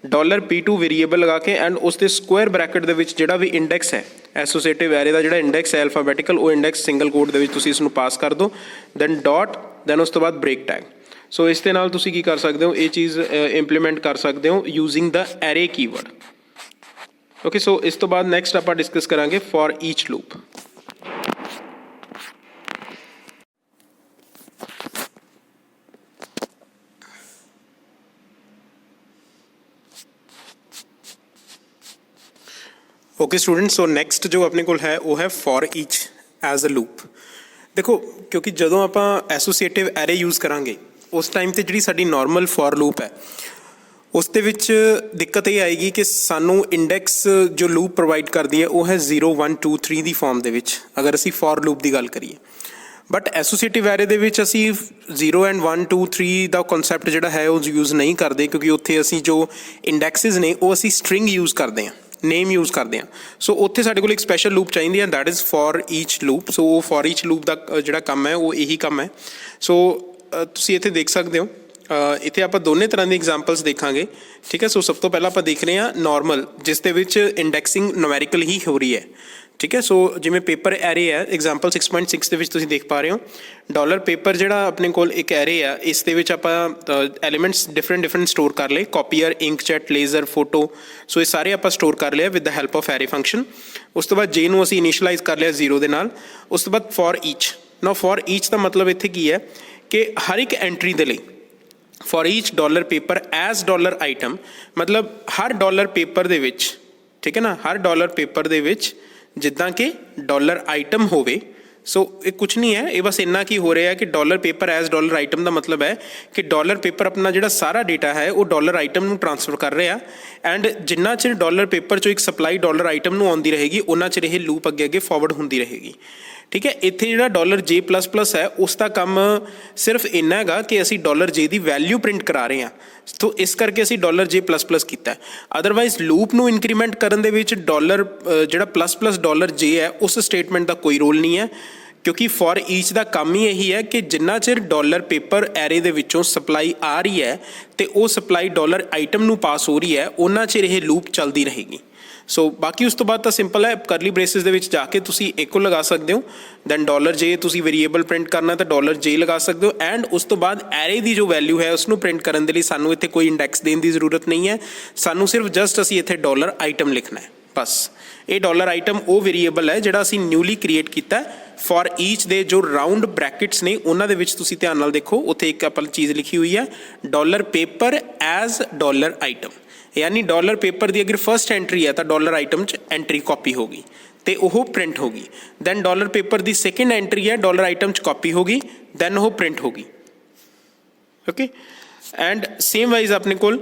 A: ਡਾਲਰ p2 ਵੇਰੀਏਬਲ ਲਗਾ ਕੇ ਐਂਡ ਉਸ ਦੇ ਸਕੁਆਇਰ ਬ੍ਰੈਕਟ ਦੇ ਵਿੱਚ ਜਿਹੜਾ ਵੀ ਇੰਡੈਕਸ ਹੈ ਐਸੋਸੀਏਟਿਵ ਐਰੇ ਦਾ ਜਿਹੜਾ ਇੰਡੈਕਸ ਹੈ ਐਲਫਾਬੈਟੀਕਲ ਉਹ ਇੰਡੈਕਸ ਸਿੰਗਲ ਕੋਡ ਦੇ ਵਿੱਚ ਤੁਸੀਂ ਇਸ ਨੂੰ ਪਾਸ ਕਰ ਦਿਓ ਦੈਨ ਡਾਟ ਦੈਨ ਉਸ ਤੋਂ ਬਾਅਦ ਬ੍ਰੇਕ ਟੈਗ। ਸੋ ਇਸ ਦੇ ਨਾਲ ਤੁਸੀਂ ਕੀ ਕਰ ਸਕਦੇ ਹੋ, ਇਹ ਚੀਜ਼ ਇੰਪਲੀਮੈਂਟ ਕਰ ਸਕਦੇ ਹੋ using the array keyword. Okay, so ਇਸ ਤੋਂ ਬਾਅਦ ਨੈਕਸਟ ਆਪਾਂ ਡਿਸਕਸ ਕਰਾਂਗੇ for each loop. Okay student, so next जो अपने को है वो है for each as a loop. देखो क्योंकि जदों आप एसोसीएटिव एरे यूज़ करांगे उस टाइम ते जिहड़ी साडी नॉर्मल फॉर लूप है उस दे विच दिक्कत ये आएगी कि सानू इंडैक्स जो लूप प्रोवाइड करती है वो है 0 1 2 3 की फॉर्म दे विच अगर असी फॉर लूप की गल करिए। बट एसोसीएटिव एरे दे विच असी 0 एंड 1 2 3 का कॉन्सैप्ट जिहड़ा है वो यूज़ नहीं करते क्योंकि उत्थे असी जो इंडैक्सिस ने वो असी स्ट्रिंग यूज़ करते हैं, नेम यूज़ करते हैं। सो उत्थे साडे कोल एक स्पैशल लूप चाहिए that is for each loop. So वो फॉर ईच लूप का जिहड़ा काम है वो यही काम है। सो तुसीं इत्थे देख सकते हो, इत्थे आपां दोनों तरह की एग्जाम्पल्स देखांगे, ठीक है। सो सब तो पहला आपां देख रहे हैं नॉर्मल जिस दे विच इंडैक्सिंग न्यूमैरिकल ही हो रही है, ठीक है। सो जिवें पेपर एरे है एग्जाम्पल 6.6 ਦੇ ਵਿੱਚ ਤੁਸੀਂ देख पा रहे हो डॉलर पेपर ਜਿਹੜਾ ਆਪਣੇ ਕੋਲ ਇੱਕ ਐਰੇ ਆ ਇਸ ਦੇ ਵਿੱਚ ਆਪਾਂ ਐਲੀਮੈਂਟਸ ਡਿਫਰੈਂਟ ਸਟੋਰ ਕਰ ਲਏ ਕਾਪੀਅਰ ਇੰਕਜੈਟ ਲੇਜ਼ਰ ਫੋਟੋ। ਸੋ ਇਹ ਸਾਰੇ ਆਪਾਂ ਸਟੋਰ ਕਰ ਲਿਆ with the help of array function. ਉਸ ਤੋਂ ਬਾਅਦ ਜੇ ਨੂੰ ਅਸੀਂ ਇਨੀਸ਼ੀਅਲਾਈਜ਼ ਕਰ ਲਿਆ 0 ਦੇ ਨਾਲ। ਉਸ ਤੋਂ ਬਾਅਦ ਫॉर ਈਚ। ਨਾਓ ਫॉर ਈਚ ਦਾ ਮਤਲਬ ਇੱਥੇ ਕੀ ਹੈ ਕਿ ਹਰ ਇੱਕ ਐਂਟਰੀ ਦੇ ਲਈ for each dollar paper as dollar item मतलब हर डॉलर पेपर दे विच, ठीक है ना, हर डॉलर पेपर दे विच जिद्दां कि डॉलर आइटम होवे। सो ये कुछ नहीं है, ये बस इन्ना की हो रहा है कि dollar paper as dollar item का मतलब है कि डॉलर पेपर अपना जिहड़ा सारा डेटा है वो डॉलर आइटम नूं ट्रांसफर कर रहा एंड जिन्ना चिर डॉलर पेपर चो एक सप्लाई डॉलर आइटम नूं आउंदी रहेगी उन्ना चिर ये लूप अगे अगे फॉरवर्ड होंदी रहेगी, ठीक है। इत्थे जिहड़ा डॉलर जे प्लस प्लस है उसका काम सिर्फ इन्ना हैगा कि असी डॉलर जे की वैल्यू प्रिंट करा रहे हैं, तो इस करके असी डॉलर जे प्लस प्लस किया है। अदरवाइज लूप नूं इनक्रीमेंट करन दे विच डॉलर जिहड़ा प्लस प्लस डॉलर जे है उस स्टेटमेंट का कोई रोल नहीं है क्योंकि फॉर ईच का काम ही यही है कि जिन्ना चिर डॉलर पेपर एरे दे विचों सप्लाई आ रही है तो वो सप्लाई डॉलर आइटम नूं पास हो रही है उन्ना चिर यह लूप चलती रहेगी। सो बाकी उस तो बाद तो सिंपल है, करली ब्रेसिस दे विच जाके तुसी एको लगा सकते हो दैन डॉलर जे तुसी वेरीएबल प्रिंट करना तो डॉलर जे लगा सकते हो एंड उस तो बाद एरे की जो वैल्यू है उसनूं प्रिंट करने के लिए सानू इत्थे कोई इंडैक्स देने की जरूरत नहीं है, सानू सिर्फ जस्ट असी इत्थे डॉलर आइटम लिखना है बस। ये डॉलर आइटम वो वेरीएबल है जिहड़ा असी न्यूली क्रिएट किया फॉर ईच दे जो राउंड ब्रैकेट्स ने उन्हां दे विच तुसीं ध्यान नाल देखो उत्थे एक अपन चीज़ लिखी हुई है dollar paper as dollar item, यानी डॉलर पेपर की अगर फर्स्ट एंट्री है तो डॉलर आइटम च एंट्री कॉपी होगी तो वह प्रिंट होगी। दैन डॉलर पेपर की सेकेंड एंट्री है डॉलर आइटम च कॉपी होगी दैन वह प्रिंट होगी, ओके। एंड सेम वाइज अपने कोल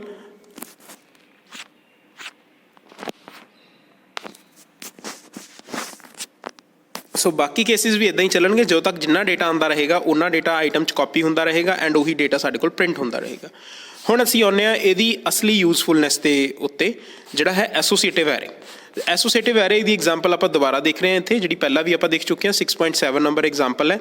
A: सो बाकी केसिस भी इदा ही चलणगे जो तक जिन्ना डेटा आता रहेगा उन्ना डेटा आइटम च कॉपी होंदा रहेगा एंड उही डेटा साडे कोल प्रिंट होंदा रहेगा। हुण असीं आउने आ इहदी असली यूजफुलनैस दे उत्ते जिहड़ा है एसोसीएटिव एरे। एसोसीएटिव एरे की एग्जाम्पल आप दोबारा देख रहे हैं इत्थे जिहड़ी पहला भी आप देख चुके हैं 6.7 नंबर एग्जाम्पल है।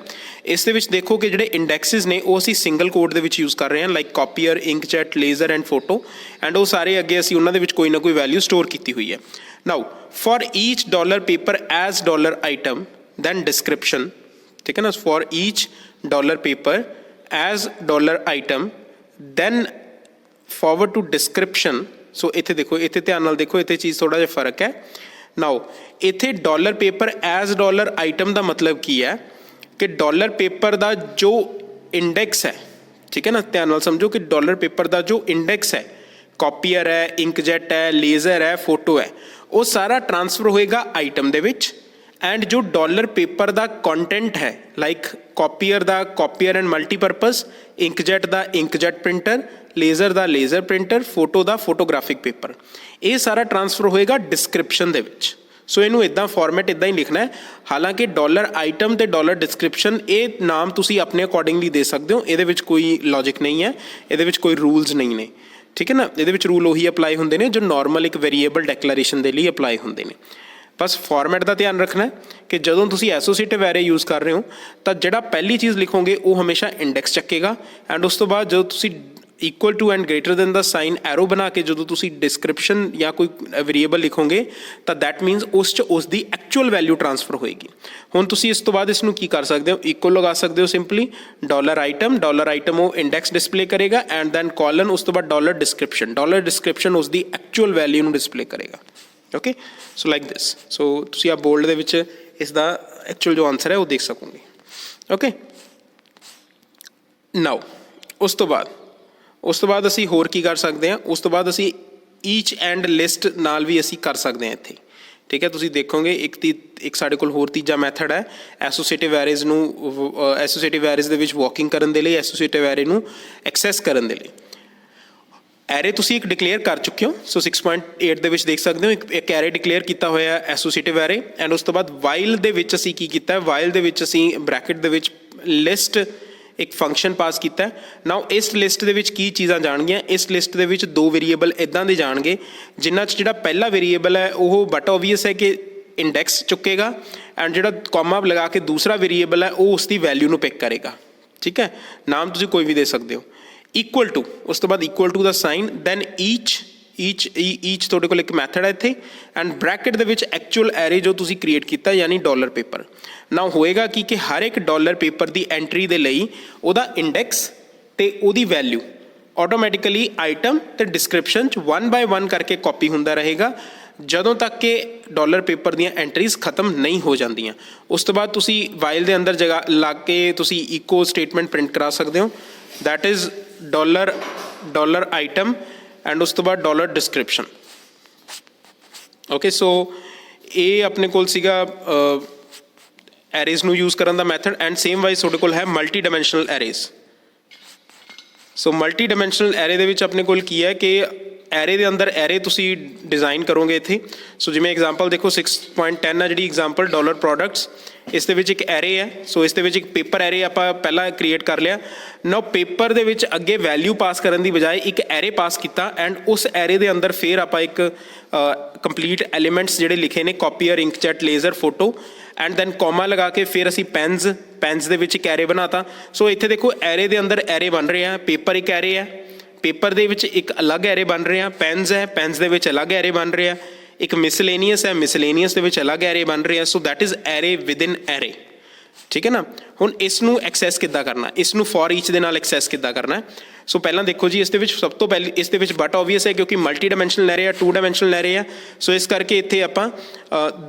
A: इस दे विच देखो कि जिहड़े इंडैक्सिस ने वो असीं सिंगल कोड दे विच यूज़ कर रहे हैं like copier inkjet laser and photo and वो सारे अगे असीं उन्हां दे विच कोई ना कोई वैल्यू स्टोर की हुई है। Now for each dollar paper as dollar item then description, ठीक है ना, for each dollar paper as dollar item then forward to description. So इत्थे देखो, इत्थे ध्यान नाल देखो, इत्थे चीज़ थोड़ा जिहा फर्क है। नाउ इत्थे dollar paper as dollar item का मतलब की है कि डॉलर पेपर का जो इंडैक्स है, ठीक है ना, ध्यान नाल समझो कि डॉलर पेपर का जो इंडैक्स है कॉपीअर है इंकजैट है लेजर है फोटो है वो सारा ट्रांसफर होएगा आइटम दे विच एंड जो डॉलर पेपर का कंटेंट है लाइक कॉपीयर एंड मल्टीपर्पज, इंकजैट का इंकजैट प्रिंटर, लेजर का लेजर प्रिंटर, फोटो का फोटोग्राफिक पेपर, ये सारा ट्रांसफर होएगा डिस्क्रिप्शन दे विच। सो इनू इदा फॉर्मेट इदा ही लिखना है। हालांकि डॉलर आइटम ते डॉलर डिस्क्रिप्शन ये नाम तुसी अपने अकॉर्डिंगली दे सकते हो, ये कोई लॉजिक नहीं है, ये कोई रूल्स नहीं ने, ठीक है ना। ये रूल उही अपलाई होंदे ने जो नॉर्मल एक वेरीएबल डैक्लरेशन के लिए अपलाई होंदे ने। बस फॉर्मेट का ध्यान रखना है कि जदों तुसी एसोसिएटिव एरे यूज़ कर रहे हो तो जिहड़ा पहली चीज़ लिखोगे वो हमेशा इंडेक्स चकेगा, एंड उस तो बाद जो तुसी equal to and greater than the sign arrow बना के जो तुसी डिस्क्रिप्शन या कोई वेरीएबल लिखोगे तो दैट मीनस उसकी एक्चुअल वैल्यू ट्रांसफर होएगी। हुण तुसी इस तो बाद इसनूं की कर सकते हो, इक्वल लगा सकते हो सिंपली डॉलर आइटम वो इंडेक्स डिस्प्ले करेगा, एंड दैन कॉलन उस तो बाद डॉलर डिस्क्रिप्शन उसकी एक्चुअल वैल्यू नूं डिस्प्ले करेगा। Okay, so like this. So तुसी आ बोल्ड दे विच इसका एक्चुअल जो आंसर है वो देख सकोगे। ओके, नाउ उस तो बाद असी होर की कर सकते हैं, उस तो बाद असी ईच एंड लिस्ट नाल भी असी कर सकते हैं इत्थे, ठीक है। तुसी देखोगे एक साडे कोल होर तीजा मैथड है एसोसिएटिव एरेज नूं एसोसिएटिव एरेज दे विच वॉकिंग करन दे लई, एसोसिएटिव एरे नूं एक्सैस करन दे लई। एरे तुसी एक डिक्लेयर कर चुके हो, सो 6.8 दे विच देख सकते हो एक एरे डिक्लेयर किया होया एसोसिएटिव एरे, एंड उस तो बाद वाइल दे विच असी की कीता है, वाइल दे विच असी ब्रैकेट दे विच लिस्ट एक फंक्शन पास किया। नाउ इस लिस्ट दे विच की चीज़ां जाणगियां, इस लिस्ट दे विच दो वेरीएबल इदां दे जाणगे जिन्हां च जिहड़ा पहला वेरीएबल है वो बट ऑबवियस है कि इंडेक्स चुकेगा, एंड जिहड़ा कॉमा लगा के दूसरा वेरीएबल है वो उसकी वैल्यू नूं पिक करेगा, ठीक है। नाम तुसीं कोई भी दे सकते हो। इक्वल टू उस तो बाद equal to the sign, then each तुहाडे कोल एक मैथड है इत्थे, एंड ब्रैकेट दे विच एक्चुअल एरे जो तुसीं क्रिएट किया यानी डॉलर पेपर। नाउ होएगा कि हर एक डॉलर पेपर की एंट्री दे लई उहदा इंडेक्स ते उहदी वैल्यू ऑटोमैटिकली आइटम ते डिस्क्रिप्शन च 1 बाय 1 करके कॉपी हुंदा रहेगा जदों तक कि डॉलर पेपर दी एंट्रीज खत्म नहीं हो जांदियां। उस तो बाद तुसीं वाइल दे अंदर जगह ला के तुसीं इको स्टेटमेंट प्रिंट करा सकते हो, that is dollar item and उस तो बाद डॉलर डिस्क्रिप्शन। ओके, सो ये अपने कोल सीगा एरेज नूं यूज़ करन दा मैथड, एंड सेम वाइज तुहाडे कोल है multi dimensional arrays. So multi dimensional array दे विच अपने कोल की है कि एरे दे अंदर एरे तुसी डिज़ाइन करोगे इत्थे। सो जिवें एग्जाम्पल देखो 6.10 है जिहड़ी एग्जाम्पल डॉलर प्रोडक्ट्स, इस दे विच एक एरे है। सो इस दे विच एक पेपर एरे आपां पहला क्रिएट कर लिया। नाउ पेपर दे विच अगे वैल्यू पास करन दी बजाय एक एरे पास किया, एंड उस एरे दे अंदर फिर आपां एक कंप्लीट एलीमेंट्स जिहड़े लिखे ने copier inkjet laser photo, and then comma लगा के फिर असी पेन्स दे विच एक एरे बनाता। सो इत्थे देखो एरे दे अंदर एरे बन रहे हैं, पेपर एक एरे है, पेपर दे विच एक अलग एरे बन रहे हैं, पेन्स है पेन्स दे विच अलग एरे बन रहे हैं, एक मिसलेनियस है मिसलेनियस दे विच अलग एरे बन रहे हैं। So that is array with in array, ठीक है ना। हुण इसनूं एक्सैस किद्दां करना, इसनूं फॉर ईच दे नाल एक्सैस किद्दां करना है। सो पहला देखो जी इस दे विच सब तो पहले इस दे विच बट ऑबवियस है क्योंकि मल्टी डायमेंशनल एरे है, 2 डायमेंशनल एरे है। सो इस करके इत्थे आपां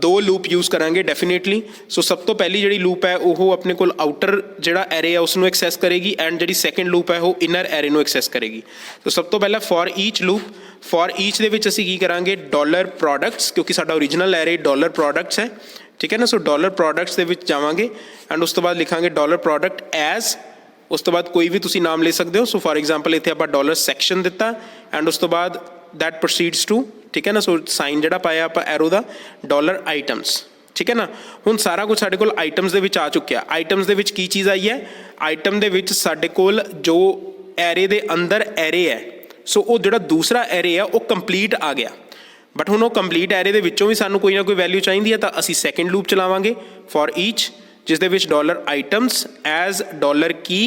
A: 2 लूप यूज़ करांगे डेफिनेटली। सो सब तो पहली जिहड़ी लूप है वो अपने कोल आउटर जिहड़ा एरे है उसनूं एक्सैस करेगी, एंड जिहड़ी सैकेंड लूप है वो इनर एरे नूं एक्सैस करेगी। तो सब तो पहला for each loop, for each दे विच असीं की करांगे डॉलर प्रोडक्ट्स, क्योंकि साडा ओरिजिनल एरे डॉलर प्रोडक्ट्स है, ठीक है ना। सो डॉलर प्रोडक्ट्स दे विच जावांगे, एंड उस तो बाद लिखांगे डॉलर प्रोडक्ट एज, उस तो बाद कोई भी तुसी नाम ले सकते हो। सो फॉर एग्जाम्पल इत्थे आपां डॉलर सैक्शन दिता, एंड उस तो बाद दैट प्रोसीड्स टू, ठीक है ना। सो साइन जिहड़ा पाया आपां एरो दा डॉलर आइटम्स, ठीक है ना। हुण सारा कुछ साडे कोल आइटम्स दे विच आ चुक्या। आइटम्स दे विच की चीज़ आई है, आइटम दे विच साडे कोल जो एरे दे अंदर एरे है, सो वो जिहड़ा दूसरा एरे है वो कंप्लीट आ गया। बट हुण वो कंप्लीट एरे दे विचों भी सानूं कोई ना कोई वैल्यू चाहिदी है, तो असीं सैकेंड लूप चलावांगे फॉर ईच, जिस दे विच डॉलर आइटम्स एज डॉलर की,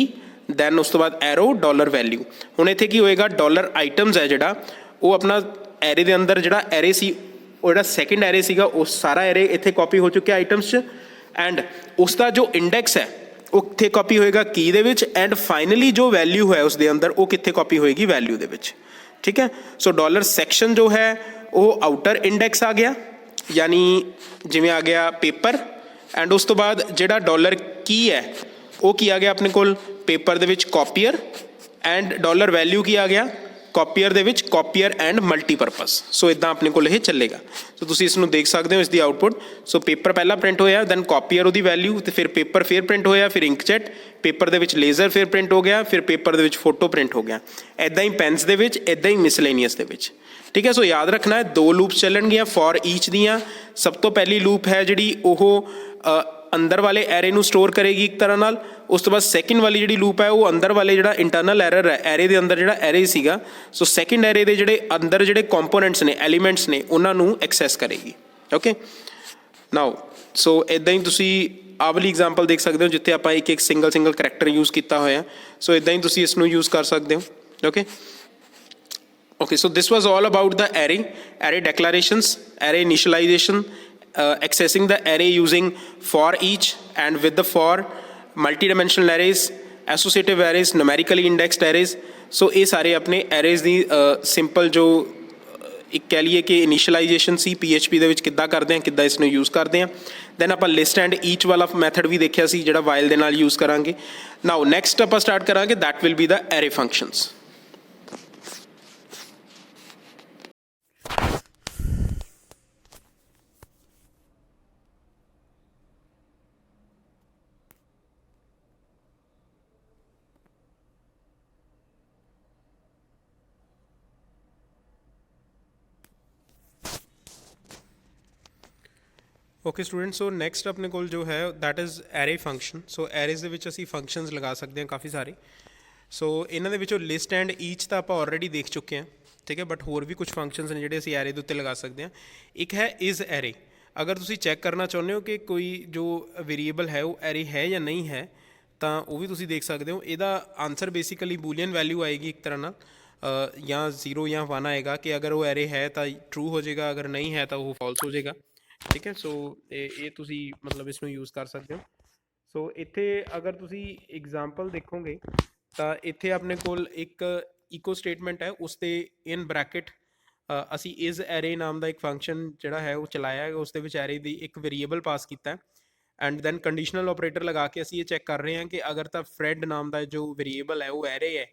A: दैन उस तो बाद एरो डॉलर वैल्यू। हुण इत्थे की होएगा डॉलर आइटम्स है जिहड़ा वो अपना एरे दे अंदर जिहड़ा एरे सी वो जिहड़ा सैकेंड एरे सीगा वो सारा एरे इत्थे कॉपी हो चुक्या आइटम्स च, एंड उसका जो इंडेक्स है वो कित्थे कॉपी होएगा की दे विच, एंड फाइनली जो वैल्यू है उस दे अंदर वो कित्थे कॉपी होएगी वैल्यू दे विच, ठीक है। सो डॉलर सैक्शन जो है वो आउटर इंडेक्स आ गया, यानी जिवें आ गया पेपर, एंड उस तो बाद जिहड़ा डॉलर की है वो की आ गया अपने कोल पेपर दे विच कॉपीयर, एंड डॉलर वैल्यू की आ गया ਕਾਪੀਅਰ ਦੇ ਵਿੱਚ ਕਾਪੀਅਰ ਐਂਡ ਮਲਟੀਪਰਪਸ। ਸੋ ਇਦਾਂ ਆਪਣੇ ਕੋਲ ਇਹ ਚੱਲੇਗਾ। ਸੋ ਤੁਸੀਂ ਇਸ ਨੂੰ ਦੇਖ ਸਕਦੇ ਹੋ, ਇਸ ਦੀ ਆਊਟਪੁੱਟ। ਸੋ ਪੇਪਰ ਪਹਿਲਾਂ ਪ੍ਰਿੰਟ ਹੋਇਆ, ਦੈਨ ਕਾਪੀਅਰ ਉਹਦੀ ਵੈਲਿਊ, ਤੇ ਫਿਰ ਪੇਪਰ ਫਿਰ ਪ੍ਰਿੰਟ ਹੋਇਆ, ਫਿਰ ਇੰਕਜੈਟ, ਪੇਪਰ ਦੇ ਵਿੱਚ ਲੇਜ਼ਰ ਫਿਰ ਪ੍ਰਿੰਟ ਹੋ ਗਿਆ, ਫਿਰ ਪੇਪਰ ਦੇ ਵਿੱਚ ਫੋਟੋ ਪ੍ਰਿੰਟ ਹੋ ਗਿਆ। ਇੱਦਾਂ ਹੀ ਪੈਨਸ ਦੇ ਵਿੱਚ, ਇੱਦਾਂ ਹੀ ਮਿਸਲੇਨੀਅਸ ਦੇ ਵਿੱਚ। ਠੀਕ ਹੈ, ਸੋ ਯਾਦ ਰੱਖਣਾ ਹੈ 2 ਲੂਪਸ ਚੱਲਣਗੀਆਂ ਫॉर ਈਚ ਦੀਆਂ। ਸਭ ਤੋਂ ਪਹਿਲੀ ਲੂਪ ਹੈ ਜਿਹੜੀ ਉਹ ਅੰਦਰ ਵਾਲੇ ਐਰੇ ਨੂੰ ਸਟੋਰ ਕਰੇਗੀ ਇੱਕ ਤਰ੍ਹਾਂ ਨਾਲ। ਉਸ ਤੋਂ ਬਾਅਦ ਸੈਕਿੰਡ ਵਾਲੀ ਜਿਹੜੀ ਲੂਪ ਹੈ ਉਹ ਅੰਦਰ ਵਾਲੇ ਜਿਹੜਾ ਇੰਟਰਨਲ ਐਰਰ ਹੈ, ਐਰੇ ਦੇ ਅੰਦਰ ਜਿਹੜਾ ਐਰੇ ਸੀਗਾ, ਸੋ ਸੈਕਿੰਡ ਐਰੇ ਦੇ ਜਿਹੜੇ ਅੰਦਰ ਜਿਹੜੇ ਕੰਪੋਨੈਂਟਸ ਨੇ, ਐਲੀਮੈਂਟਸ ਨੇ, ਉਹਨਾਂ ਨੂੰ ਐਕਸੈਸ ਕਰੇਗੀ। ਓਕੇ, ਨਾਓ ਸੋ ਇੱਦਾਂ ਹੀ ਤੁਸੀਂ ਆਹ ਵਾਲੀ ਐਗਜ਼ਾਮਪਲ ਦੇਖ ਸਕਦੇ ਹੋ ਜਿੱਥੇ ਆਪਾਂ ਇੱਕ ਸਿੰਗਲ ਕਰੈਕਟਰ ਯੂਜ਼ ਕੀਤਾ ਹੋਇਆ। ਸੋ ਇੱਦਾਂ ਹੀ ਤੁਸੀਂ ਇਸ ਨੂੰ ਯੂਜ਼ ਕਰ ਸਕਦੇ ਹੋ। Okay, so this was all about the array declarations, array initialization, accessing the array using for each and with the for, multi-dimensional arrays, associative arrays, numerically indexed arrays। so ਇਹ ਸਾਰੇ ਆਪਣੇ arrays ਦੀ simple ਜੋ ਇੱਕ ਕਹਿ ਲਈਏ ਕਿ initialisation ਸੀ PHP ਦੇ ਵਿੱਚ ਕਿੱਦਾਂ ਕਰਦੇ ਹਾਂ, ਕਿੱਦਾਂ ਇਸ ਨੂੰ ਯੂਜ਼ ਕਰਦੇ ਹਾਂ। ਦੈਨ ਆਪਾਂ ਲਿਸਟ ਐਂਡ ਈਚ ਵਾਲਾ ਮੈਥਡ ਵੀ ਦੇਖਿਆ ਸੀ ਜਿਹੜਾ ਵਾਈਲ ਦੇ ਨਾਲ ਯੂਜ਼ ਕਰਾਂਗੇ। ਨਾਓ ਨੈਕਸਟ ਆਪਾਂ ਸਟਾਰਟ ਕਰਾਂਗੇ, that will be the array functions. Okay student, so next ਆਪਣੇ ਕੋਲ ਜੋ ਹੈ that is array function. So arrays ਦੇ ਵਿੱਚ ਅਸੀਂ ਫੰਕਸ਼ਨਸ ਲਗਾ ਸਕਦੇ ਹਾਂ ਕਾਫੀ ਸਾਰੇ। ਸੋ ਇਹਨਾਂ ਦੇ ਵਿੱਚੋਂ ਲਿਸਟ ਐਂਡ ਈਚ ਤਾਂ ਆਪਾਂ ਆਲਰੇਡੀ ਦੇਖ ਚੁੱਕੇ ਹਾਂ, ਠੀਕ ਹੈ, ਬਟ ਹੋਰ ਵੀ ਕੁਝ ਫੰਕਸ਼ਨਸ ਨੇ ਜਿਹੜੇ ਅਸੀਂ ਐਰੇ ਦੇ ਉੱਤੇ ਲਗਾ ਸਕਦੇ ਹਾਂ। ਇੱਕ ਹੈ ਇਜ਼ ਐਰੇ। ਅਗਰ ਤੁਸੀਂ ਚੈੱਕ ਕਰਨਾ ਚਾਹੁੰਦੇ ਹੋ ਕਿ ਕੋਈ ਜੋ ਵੇਰੀਏਬਲ ਹੈ ਉਹ ਐਰੇ ਹੈ ਜਾਂ ਨਹੀਂ ਹੈ, ਤਾਂ ਉਹ ਵੀ ਤੁਸੀਂ ਦੇਖ ਸਕਦੇ ਹੋ। ਇਹਦਾ ਆਨਸਰ ਬੇਸਿਕਲੀ ਬੂਲੀਅਨ ਵੈਲਿਊ ਆਏਗੀ ਇੱਕ ਤਰ੍ਹਾਂ ਨਾਲ, ਜਾਂ 0 ਜਾਂ 1 ਆਏਗਾ ਕਿ ਅਗਰ ਉਹ ਐਰੇ ਹੈ ਤਾਂ ਟਰੂ ਹੋ ਜਾਏਗਾ, ਅਗਰ ਨਹੀਂ ਹੈ ਤਾਂ ਉਹ ਫਾਲਸ ਹੋ ਜਾਏਗਾ। ਠੀਕ ਹੈ, ਸੋ ਇਹ ਤੁਸੀਂ ਮਤਲਬ ਇਸ ਨੂੰ ਯੂਜ਼ ਕਰ ਸਕਦੇ ਹੋ। ਸੋ ਇੱਥੇ ਅਗਰ ਤੁਸੀਂ ਐਗਜ਼ਾਮਪਲ ਦੇਖੋਗੇ ਤਾਂ ਇੱਥੇ ਆਪਣੇ ਕੋਲ ਇੱਕ ਇਕੋ ਸਟੇਟਮੈਂਟ ਹੈ, ਉਸ 'ਤੇ ਇਨ ਬਰੈਕਟ ਅਸੀਂ ਇਜ਼ ਐਰੇ ਨਾਮ ਦਾ ਇੱਕ ਫੰਕਸ਼ਨ ਜਿਹੜਾ ਹੈ ਉਹ ਚਲਾਇਆ ਹੈ। ਉਸ ਦੇ ਵਿੱਚ ਐਰੇ ਦੀ ਇੱਕ ਵੇਰੀਏਬਲ ਪਾਸ ਕੀਤਾ ਐਂਡ ਦੈਨ ਕੰਡੀਸ਼ਨਲ ਆਪਰੇਟਰ ਲਗਾ ਕੇ ਅਸੀਂ ਇਹ ਚੈੱਕ ਕਰ ਰਹੇ ਹਾਂ ਕਿ ਅਗਰ ਤਾਂ ਫਰੈਡ ਨਾਮ ਦਾ ਜੋ ਵੇਰੀਏਬਲ ਹੈ ਉਹ ਐਰੇ ਹੈ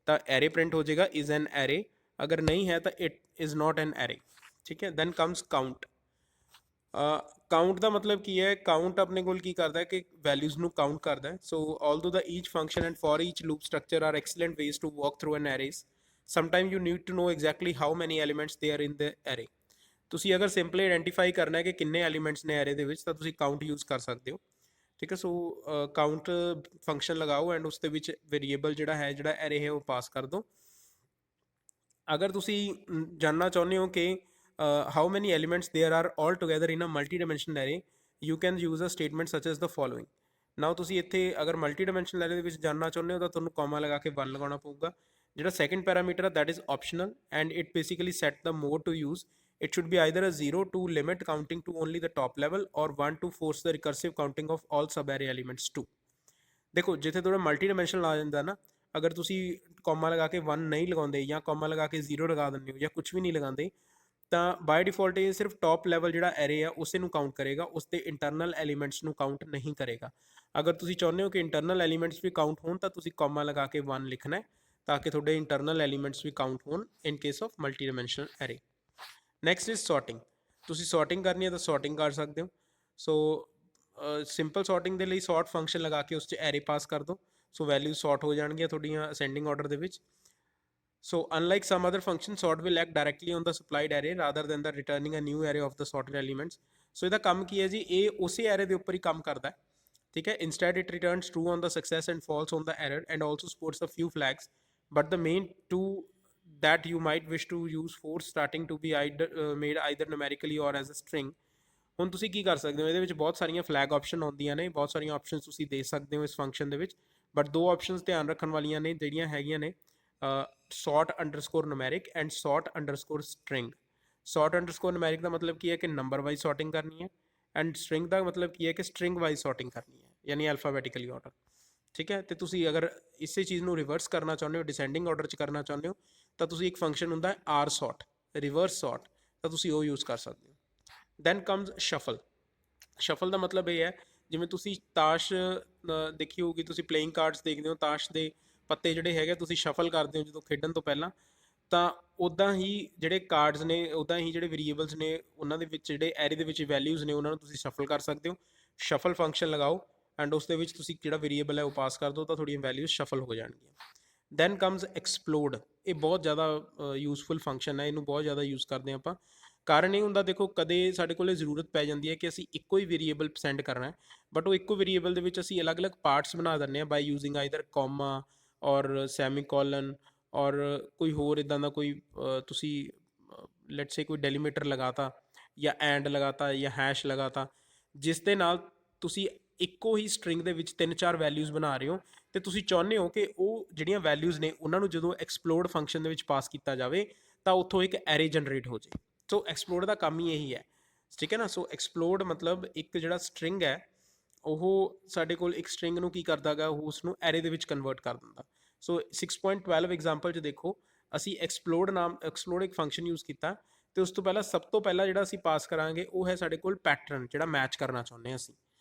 A: ਤਾਂ ਐਰੇ ਪ੍ਰਿੰਟ ਹੋ ਜਾਏਗਾ ਇਜ਼ ਐਨ ਐਰੇ, ਅਗਰ ਨਹੀਂ ਹੈ ਤਾਂ it is not N array. ਠੀਕ ਹੈ, ਦੈਨ ਕਮਸ ਕਾਊਂਟ। ਕਾਊਂਟ ਦਾ ਮਤਲਬ ਕੀ ਹੈ? ਕਾਊਂਟ ਆਪਣੇ ਕੋਲ ਕੀ ਕਰਦਾ ਹੈ ਕਿ ਵੈਲਿਊਜ਼ ਨੂੰ ਕਾਊਂਟ ਕਰਦਾ ਹੈ। So although the each function and for each loop structure are excellent ways to walk through an arrays, sometime you need to know exactly how many elements there are in the array. ਤੁਸੀਂ ਅਗਰ simply identify ਕਰਨਾ ਹੈ ਕਿ ਕਿੰਨੇ elements ਨੇ array ਦੇ ਵਿੱਚ, ਤਾਂ ਤੁਸੀਂ ਕਾਊਂਟ ਯੂਜ਼ ਕਰ ਸਕਦੇ ਹੋ। ਠੀਕ ਹੈ, ਸੋ ਕਾਊਂਟ ਫੰਕਸ਼ਨ ਲਗਾਓ ਐਂਡ ਉਸ ਦੇ ਵਿੱਚ ਵੇਰੀਏਬਲ ਜਿਹੜਾ ਹੈ, ਜਿਹੜਾ ਐਰੇ ਹੈ, ਉਹ ਪਾਸ ਕਰ ਦਿਓ। ਅਗਰ ਤੁਸੀਂ ਜਾਣਨਾ ਚਾਹੁੰਦੇ ਹੋ ਕਿ how many elements there are all together in a multi-dimensional array, you can use a statement such as the following। now ਤੁਸੀਂ ਇੱਥੇ ਅਗਰ multi-dimensional array ਦੇ ਵਿੱਚ ਜਾਣਨਾ ਚਾਹੁੰਦੇ ਹੋ ਤਾਂ ਤੁਹਾਨੂੰ ਕੌਮਾ ਲਗਾ ਕੇ 1 ਲਗਾਉਣਾ ਪਊਗਾ। ਜਿਹੜਾ ਸੈਕਿੰਡ ਪੈਰਾਮੀਟਰ ਹੈ that is optional and it basically set the mode to use। it should be either a 0 to limit counting to only the top level or 1 to force the recursive counting of all sub array elements too। ਦੇਖੋ ਜਿੱਥੇ ਥੋੜਾ multi-dimensional ਆ ਜਾਂਦਾ ਨਾ, ਅਗਰ ਤੁਸੀਂ comma ਲਗਾ ਕੇ 1 ਨਹੀਂ ਲਗਾਉਂਦੇ ਜਾਂ ਕੌਮਾ ਲਗਾ ਕੇ 0 ਲਗਾ ਦਿੰਦੇ ਹੋ ਜਾਂ ਕੁਝ ਵੀ ਨਹੀਂ ਲਗਾਉਂਦੇ, ਤਾਂ ਬਾਈ ਡਿਫਾਲਟ ਇਹ ਸਿਰਫ ਟੌਪ ਲੈਵਲ ਜਿਹੜਾ ਐਰੇ ਆ ਉਸੇ ਨੂੰ ਕਾਊਂਟ ਕਰੇਗਾ, ਉਸ ਦੇ ਇੰਟਰਨਲ ਐਲੀਮੈਂਟਸ ਨੂੰ ਕਾਊਂਟ ਨਹੀਂ ਕਰੇਗਾ। ਅਗਰ ਤੁਸੀਂ ਚਾਹੁੰਦੇ ਹੋ ਕਿ ਇੰਟਰਨਲ ਐਲੀਮੈਂਟਸ ਵੀ ਕਾਊਂਟ ਹੋਣ ਤਾਂ ਤੁਸੀਂ ਕੌਮਾ ਲਗਾ ਕੇ 1 ਲਿਖਣਾ ਹੈ ਤਾਂ ਕਿ ਤੁਹਾਡੇ ਇੰਟਰਨਲ ਐਲੀਮੈਂਟਸ ਵੀ ਕਾਊਂਟ ਹੋਣ in case of multi dimensional array. Next is sorting. ਤੁਸੀਂ ਸੌਰਟਿੰਗ ਕਰਨੀ ਹੈ ਤਾਂ ਸੌਰਟਿੰਗ ਕਰ ਸਕਦੇ ਹੋ। ਸੋ ਸਿੰਪਲ ਸੌਰਟਿੰਗ ਦੇ ਲਈ ਸੌਰਟ ਫੰਕਸ਼ਨ ਲਗਾ ਕੇ ਉਸ 'ਚ ਐਰੇ ਪਾਸ ਕਰ ਦਿਓ। ਸੋ ਵੈਲਿਊ ਸੌਰਟ ਹੋ ਜਾਣਗੀਆਂ ਤੁਹਾਡੀਆਂ ਅਸੈਂਡਿੰਗ ਆਰਡਰ ਦੇ ਵਿੱਚ। So unlike some other functions, sort will act directly on the supplied array rather than the returning a new array of the sorted elements। so ਇਹਦਾ ਕੰਮ ਕੀ ਹੈ ਜੀ? ਇਹ ਉਸੇ ਐਰੇ ਦੇ ਉੱਪਰ ਹੀ ਕੰਮ ਕਰਦਾ ਹੈ। ਠੀਕ ਹੈ, instead it returns true on the success and false on the error and also supports a few flags, but the main two that you might wish to use for starting to be made either numerically or as a string। ਹੁਣ ਤੁਸੀਂ ਕੀ ਕਰ ਸਕਦੇ ਹੋ? ਇਹਦੇ ਵਿੱਚ ਬਹੁਤ ਸਾਰੀਆਂ flag option ਆਉਂਦੀਆਂ ਨੇ, ਬਹੁਤ ਸਾਰੀਆਂ ਆਪਸ਼ਨਸ ਤੁਸੀਂ ਦੇ ਸਕਦੇ ਹੋ ਇਸ ਫੰਕਸ਼ਨ ਦੇ ਵਿੱਚ, ਬਟ 2 ਆਪਸ਼ਨਸ ਧਿਆਨ ਰੱਖਣ ਵਾਲੀਆਂ ਨੇ ਜਿਹੜੀਆਂ ਹੈਗੀਆਂ ਨੇ, sort underscore numeric and sort underscore string। sort underscore numeric ਦਾ ਮਤਲਬ ਕੀ ਹੈ ਕਿ ਨੰਬਰ ਵਾਈਜ਼ ਸੌਰਟਿੰਗ ਕਰਨੀ ਹੈ, ਐਂਡ string ਦਾ ਮਤਲਬ ਕੀ ਹੈ ਕਿ string ਵਾਈਜ਼ ਸੌਰਟਿੰਗ ਕਰਨੀ ਹੈ, ਯਾਨੀ ਅਲਫਾਬੈਟਿਕਲੀ ਆਰਡਰ। ਠੀਕ ਹੈ, ਤੇ ਤੁਸੀਂ ਅਗਰ ਇਸੇ ਚੀਜ਼ ਨੂੰ ਰਿਵਰਸ ਕਰਨਾ ਚਾਹੁੰਦੇ ਹੋ, ਡਿਸੈਂਡਿੰਗ ਆਰਡਰ 'ਚ ਕਰਨਾ ਚਾਹੁੰਦੇ ਹੋ, ਤਾਂ ਤੁਸੀਂ ਇੱਕ ਫੰਕਸ਼ਨ ਹੁੰਦਾ ਆਰ ਸੌਰਟ, ਰਿਵਰਸ ਸੌਰਟ, ਤਾਂ ਤੁਸੀਂ ਉਹ ਯੂਜ਼ ਕਰ ਸਕਦੇ ਹੋ। Then comes shuffle. ਸ਼ਫਲ ਦਾ ਮਤਲਬ ਇਹ ਹੈ, ਜਿਵੇਂ ਤੁਸੀਂ ਤਾਸ਼ ਦੇਖੀ ਹੋਊਗੀ, ਤੁਸੀਂ ਪਲੇਇੰਗ ਕਾਰਡਸ ਦੇਖਦੇ ਹੋ, ਤਾਸ਼ ਦੇ ਪੱਤੇ ਜਿਹੜੇ ਹੈਗੇ ਤੁਸੀਂ ਸ਼ਫਲ ਕਰਦੇ ਹੋ ਜਦੋਂ ਖੇਡਣ ਤੋਂ ਪਹਿਲਾਂ, ਤਾਂ ਉੱਦਾਂ ਹੀ ਜਿਹੜੇ ਕਾਰਡਸ ਨੇ, ਉੱਦਾਂ ਹੀ ਜਿਹੜੇ ਵੇਰੀਏਬਲਸ ਨੇ, ਉਹਨਾਂ ਦੇ ਵਿੱਚ ਜਿਹੜੇ ਐਰੇ ਦੇ ਵਿੱਚ ਵੈਲਿਊਜ਼ ਨੇ ਉਹਨਾਂ ਨੂੰ ਤੁਸੀਂ ਸ਼ਫਲ ਕਰ ਸਕਦੇ ਹੋ। ਸ਼ਫਲ ਫੰਕਸ਼ਨ ਲਗਾਓ ਐਂਡ ਉਸ ਦੇ ਵਿੱਚ ਤੁਸੀਂ ਜਿਹੜਾ ਵੇਰੀਏਬਲ ਹੈ ਉਹ ਪਾਸ ਕਰ ਦਿਓ ਤਾਂ ਤੁਹਾਡੀਆਂ ਵੈਲਿਊਜ਼ ਸ਼ਫਲ ਹੋ ਜਾਣਗੀਆਂ। Then comes explode. ਇਹ ਬਹੁਤ ਜ਼ਿਆਦਾ ਯੂਜ਼ਫੁਲ ਫੰਕਸ਼ਨ ਹੈ, ਇਹਨੂੰ ਬਹੁਤ ਜ਼ਿਆਦਾ ਯੂਜ਼ ਕਰਦੇ ਹਾਂ ਆਪਾਂ। ਕਾਰਨ ਇਹ ਹੁੰਦਾ, ਦੇਖੋ ਕਦੇ ਸਾਡੇ ਕੋਲ ਜ਼ਰੂਰਤ ਪੈ ਜਾਂਦੀ ਹੈ ਕਿ ਅਸੀਂ ਇੱਕੋ ਹੀ ਵੇਰੀਏਬਲ ਸੈਂਡ ਕਰਨਾ ਹੈ, ਬਟ ਉਹ ਇੱਕੋ ਵੇਰੀਏਬਲ ਦੇ ਵਿੱਚ ਅਸੀਂ ਅਲੱਗ-ਅਲੱਗ ਪਾਰਟਸ ਬਣਾ ਦਿੰਦੇ ਹਾਂ ਬਾਈ ਯੂਜ਼ਿੰਗ ਆਈਦਰ ਕੌਮਾ ਔਰ ਸੈਮੀਕੋਲਨ ਔਰ ਕੋਈ ਹੋਰ ਇੱਦਾਂ ਦਾ ਕੋਈ ਤੁਸੀਂ ਲੈਟਸ ਸੇ ਕੋਈ ਡੈਲੀਮੀਟਰ ਲਗਾਤਾ ਜਾਂ ਐਂਡ ਲਗਾਤਾ ਜਾਂ ਹੈਸ਼ ਲਗਾਤਾ, ਜਿਸ ਦੇ ਨਾਲ ਤੁਸੀਂ ਇੱਕੋ ਹੀ ਸਟਰਿੰਗ ਦੇ ਵਿੱਚ 3-4 ਵੈਲਿਊਜ਼ ਬਣਾ ਰਹੇ ਹੋ ਤੇ ਤੁਸੀਂ ਚਾਹੁੰਦੇ ਹੋ ਕਿ ਉਹ ਜਿਹੜੀਆਂ ਵੈਲਿਊਜ਼ ਨੇ ਉਹਨਾਂ ਨੂੰ ਜਦੋਂ ਐਕਸਪਲੋਡ ਫੰਕਸ਼ਨ ਦੇ ਵਿੱਚ ਪਾਸ ਕੀਤਾ ਜਾਵੇ ਤਾਂ ਉੱਥੋਂ ਇੱਕ ਐਰੇ ਜਨਰੇਟ ਹੋ ਜਾਏ। ਸੋ ਐਕਸਪਲੋਡ ਦਾ ਕੰਮ ਹੀ ਇਹੀ ਹੈ, ਠੀਕ ਹੈ ਨਾ। ਸੋ ਐਕਸਪਲੋਡ ਮਤਲਬ ਇੱਕ ਜਿਹੜਾ ਸਟਰਿੰਗ ਹੈ ਉਹ ਸਾਡੇ ਕੋਲ ਇੱਕ ਸਟਰਿੰਗ ਨੂੰ ਕੀ ਕਰਦਾ ਗਾ, ਉਹ ਉਸ ਨੂੰ ਐਰੇ ਦੇ ਵਿੱਚ ਕਨਵਰਟ ਕਰ ਦਿੰਦਾ। ਸੋ 6.12 ਐਗਜ਼ਾਮਪਲ 'ਚ ਦੇਖੋ ਅਸੀਂ ਐਕਸਪਲੋਡ ਇੱਕ ਫੰਕਸ਼ਨ ਯੂਜ਼ ਕੀਤਾ ਤੇ ਉਸ ਤੋਂ ਪਹਿਲਾਂ ਸਭ ਤੋਂ ਪਹਿਲਾਂ ਜਿਹੜਾ ਅਸੀਂ ਪਾਸ ਕਰਾਂਗੇ ਉਹ ਹੈ ਸਾਡੇ ਕੋਲ ਪੈਟਰਨ, ਜਿਹੜਾ ਮੈਚ ਕਰਨਾ ਚਾਹੁੰਦੇ ਹਾਂ ਅਸੀਂ,